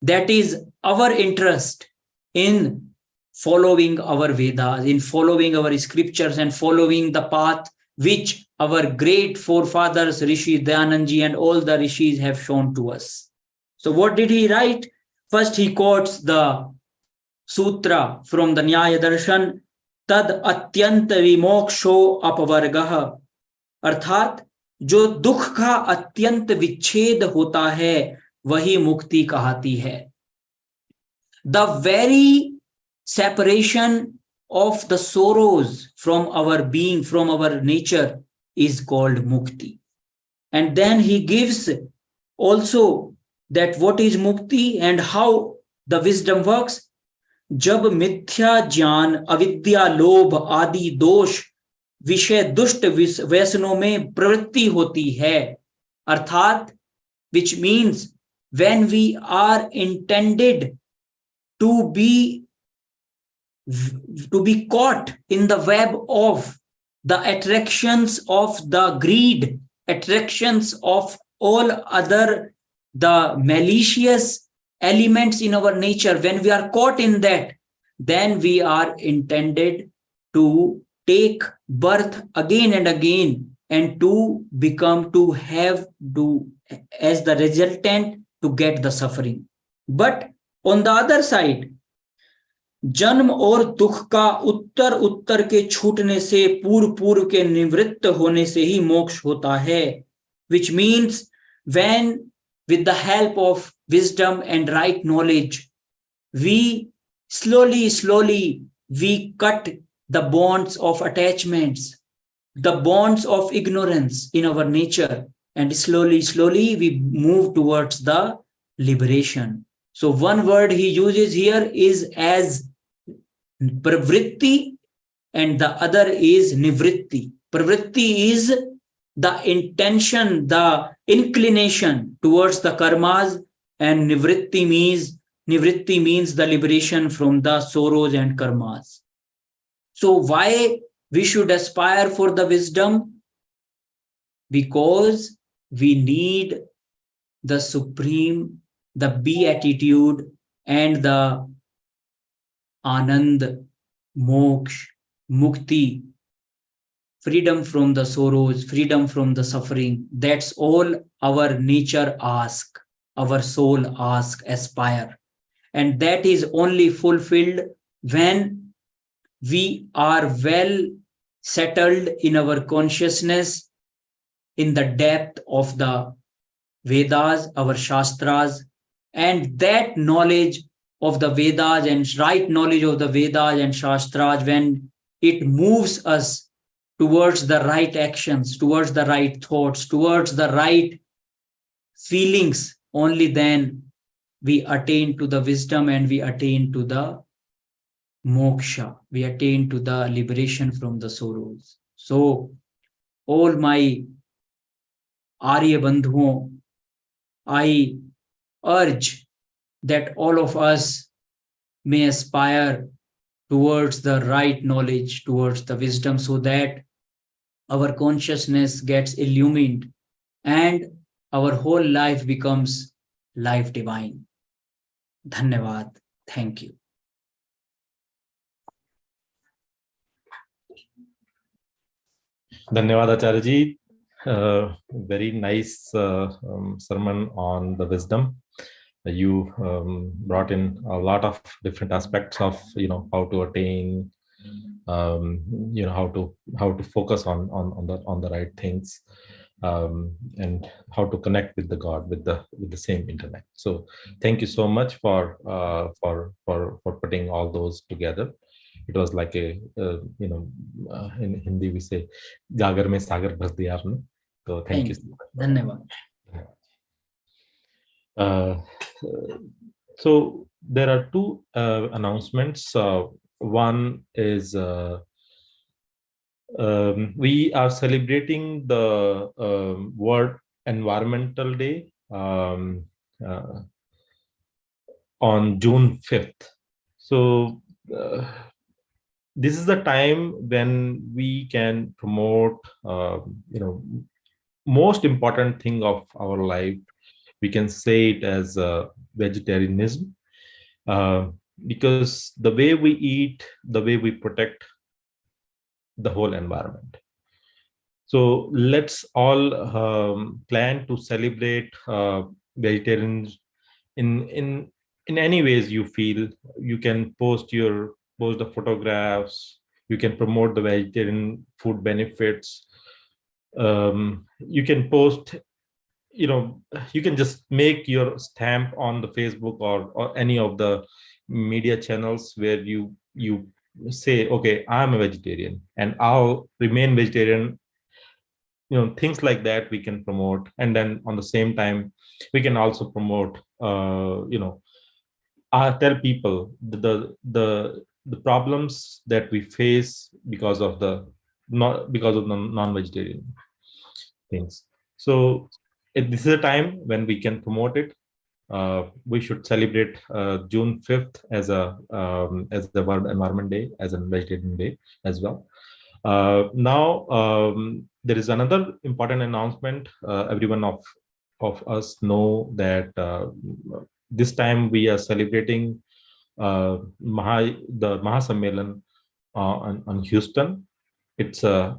That is our interest in following our Vedas, in following our scriptures, and following the path which our great forefathers, Rishi Dayanandji and all the rishis have shown to us. So what did he write? First, he quotes the sutra from the Nyaya Darshan, Tad Atyanta Vimoksho Apavargaha. अर्थात जो दुख का अत्यंत विच्छेद होता है वही मुक्ति कहती है. The very separation of the sorrows from our being, from our nature, is called mukti. And then he gives also that what is mukti and how the wisdom works. जब मिथ्या ज्ञान, अविद्या, लोभ आदि दोष विषय दुष्ट व्यसनों में प्रवृत्ति होती है, अर्थात which means when we are intended to be caught in the web of the attractions of the greed, attractions of all other the malicious elements in our nature, when we are caught in that, then we are intended to take birth again and again, and to become, to have, to as the resultant, to get the suffering. But on the other side, जन्म और दुख का उत्तर उत्तर के छूटने से, पूर्व पूर्व के निवृत्त होने से ही मोक्ष होता है, which means when with the help of wisdom and right knowledge we slowly we cut the bonds of attachments, the bonds of ignorance in our nature, and slowly we move towards the liberation. So one word he uses here is as pravritti, and the other is nivritti. Pravritti is the intention, the inclination towards the karmas, and nivritti means the liberation from the sorrows and karmas. So why we should aspire for the wisdom? Because we need the supreme, the beatitude, and the Anand, Moksha, Mukti, freedom from the sorrows, freedom from the suffering. That's all our nature asks, our soul asks, aspire. And that is only fulfilled when we are well settled in our consciousness, in the depth of the Vedas, our Shastras, and that knowledge of the Vedas and right knowledge of the Vedas and Shastras, when it moves us towards the right actions, towards the right thoughts, towards the right feelings, only then we attain to the wisdom and we attain to the moksha, we attain to the liberation from the sorrows. So, all my Arya Bandhuon, I urge that all of us may aspire towards the right knowledge, towards the wisdom, so that our consciousness gets illumined and our whole life becomes life divine. Dhanyavad. Thank you. Dhanyavad Acharya ji. Very nice sermon on the wisdom. You brought in a lot of different aspects of how to attain, how to focus on the right things, and how to connect with the God with the same intellect. So thank you so much for putting all those together. It was like a in Hindi we say "Gagar mein sagar bhar diya aapne." So thank you so much. Dhanyavad. So there are two announcements. One is we are celebrating the World Environmental Day on June 5th. So this is the time when we can promote most important thing of our life. We can say it as vegetarianism, because the way we eat, the way we protect the whole environment. So let's all plan to celebrate vegetarians in any ways you feel. You can post the photographs. You can promote the vegetarian food benefits. You can post. You can just make your stamp on the Facebook or any of the media channels where you say, okay, I'm a vegetarian and I'll remain vegetarian. Things like that we can promote, and then on the same time we can also promote tell people the problems that we face because of the non-vegetarian things. So this is a time when we can promote it, we should celebrate June 5th as the World Environment Day, as a Vegetarian Day as well. Now, there is another important announcement. Everyone of us know that this time we are celebrating the Mahasammelan on Houston. It's a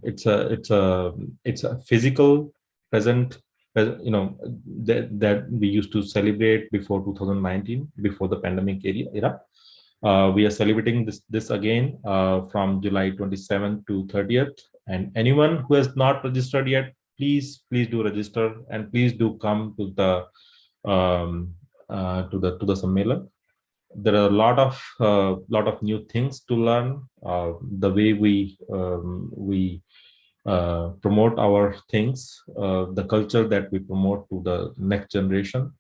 physical present, that we used to celebrate before 2019, before the pandemic era. We are celebrating this again from July 27th to 30th. And anyone who has not registered yet, please do register, and please do come to the Sammelan. There are a lot of new things to learn. The way we promote our things, the culture that we promote to the next generation,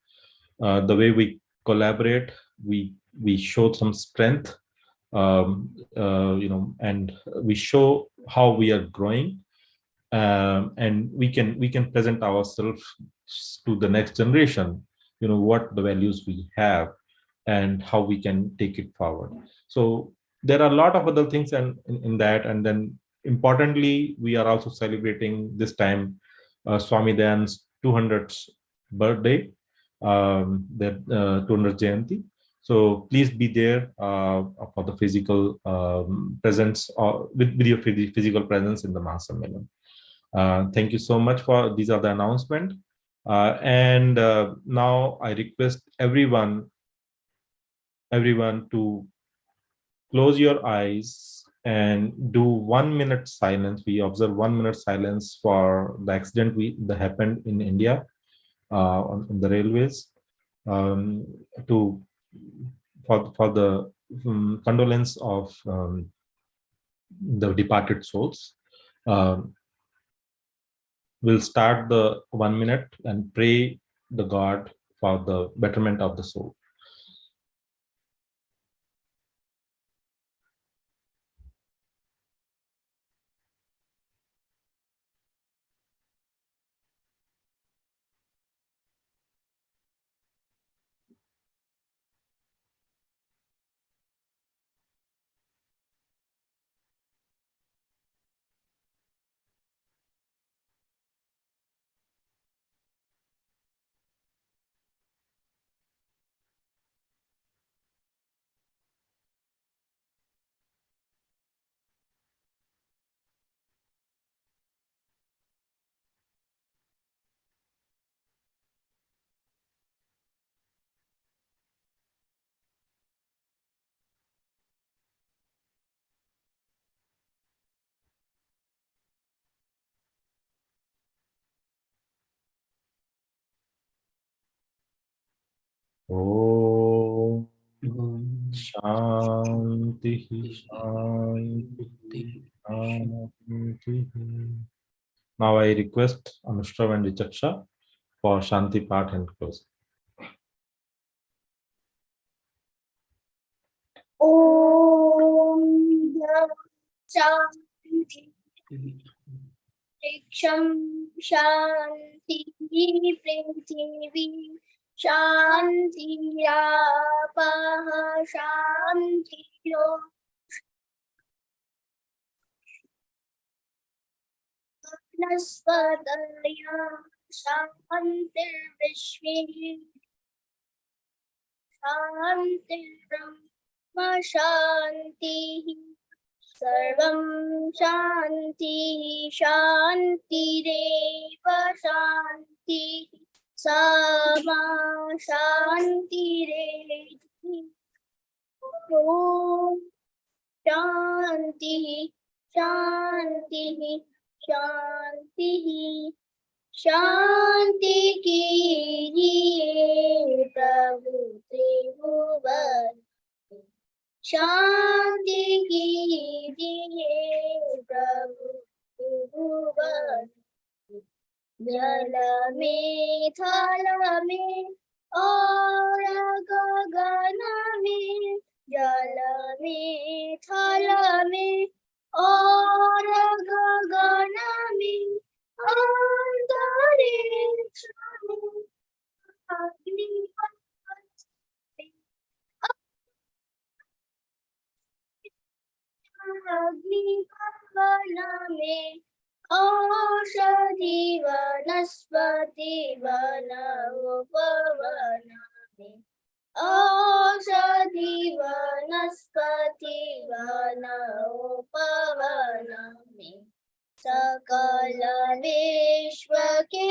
the way we collaborate, we show some strength, and we show how we are growing, and we can present ourselves to the next generation, what the values we have and how we can take it forward. So there are a lot of other things in that. And then importantly, we are also celebrating this time Swami Dayan's 200th birthday, the 200th Jayanti. So please be there for the physical presence, or with your physical presence in the Mahasammelan. Thank you so much for these are the announcement. And now I request everyone to close your eyes and do 1 minute silence. We observe 1 minute silence for the accident that happened in India on the railways, to for the condolence of the departed souls. We'll start the 1 minute and pray the God for the betterment of the soul. Om Shanti Shanti Shanti. Now I request Anushra and Richaksha for Shanti part and close. Om Shanti Riksham Shanti Prithvi Shanti Apaha Shanti Nasvadaya Shanti Vishvi Shanti Brahma Shanti Sarvam Shanti Shanti Deva Shanti Sabha Shanti Redhi Om Shanti Shanti Shanti शांति कीजिए प्रभु त्रिभुवन शांति कीजिए प्रभु त्रिभुवन जल में थल में और गगन में जल में थल में और गगन में अंतरिक्ष में अग्नि में औषधि वनस्पति वनोपवन में औषधि वनस्पति वनोपवन में सकल विश्व के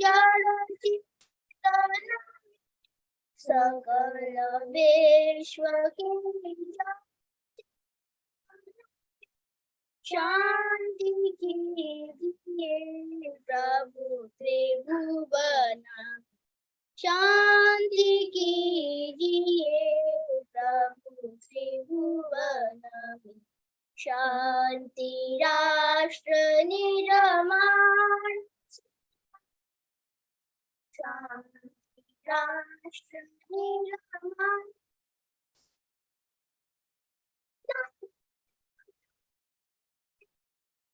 जड़ चिंतन सकल विश्व के जड़ शांति कीजिए प्रभु त्रिभुवन शांति कीजिए प्रभु त्रिभुवन शांति राष्ट्र निर्माण शांति राष्ट्र निर्माण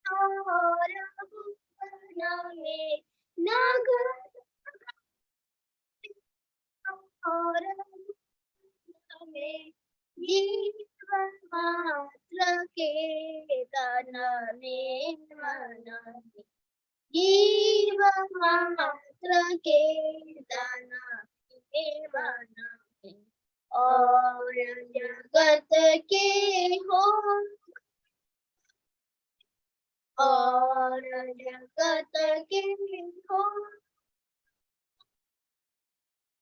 और भुवन में नगर और भुवन में जीवन मात्र के तन में मन में जीवन मात्र के तन में मन में और जगत के हो और जगत के हो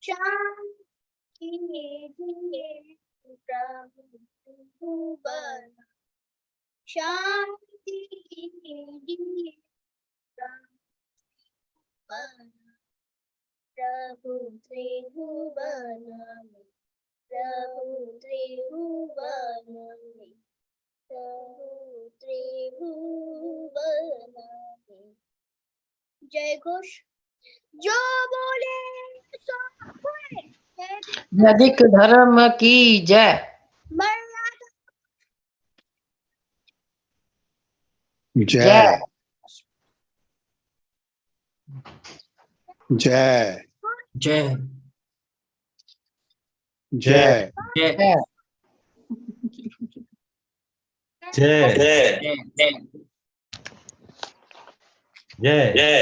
शांति कीजिए प्रभु त्रिभुवन शांति कीजिए प्रभु त्रिभुवन प्रभु त्रिभुवन त्रिभुवन जय घोष जो बोले सो हुए वैदिक धर्म की जय। मर्यादा जय जय जय जय जय जय जय जय जय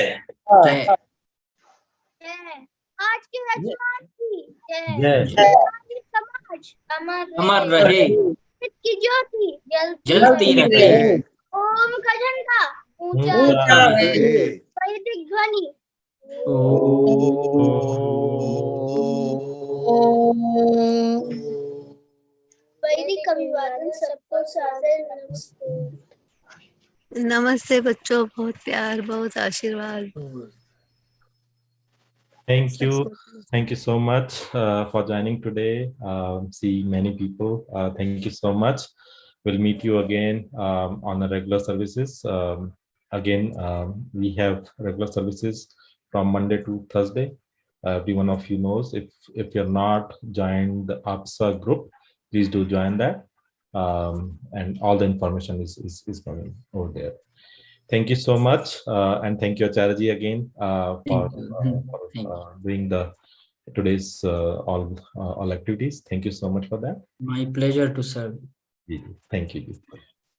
आज की रचना की जय समाज अमर रहे की ज्योति जलती रहे ओम का झंडा ऊंचा ऊंचा रहे। वैदिक ध्वनि वैदिक अभिवादन सबको सादर नमस्ते नमस्ते बच्चों, बहुत प्यार, बहुत आशीर्वाद। Thank you so much for joining today. See many people. Thank you so much. We'll meet you again on the regular services. We have regular services from Monday to Thursday. Every one of you knows. If you're not joined the APSA group, please do join that. And all the information is coming over there. Thank you so much, and thank you Acharya again for doing the today's all activities. Thank you so much for that. My pleasure to serve. Thank you.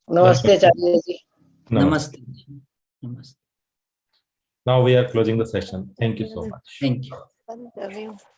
नमस्ते आचार्य जी। Namaste. Namaste. Now we are closing the session. Thank you so much. Thank you. बंद कर रही हूँ।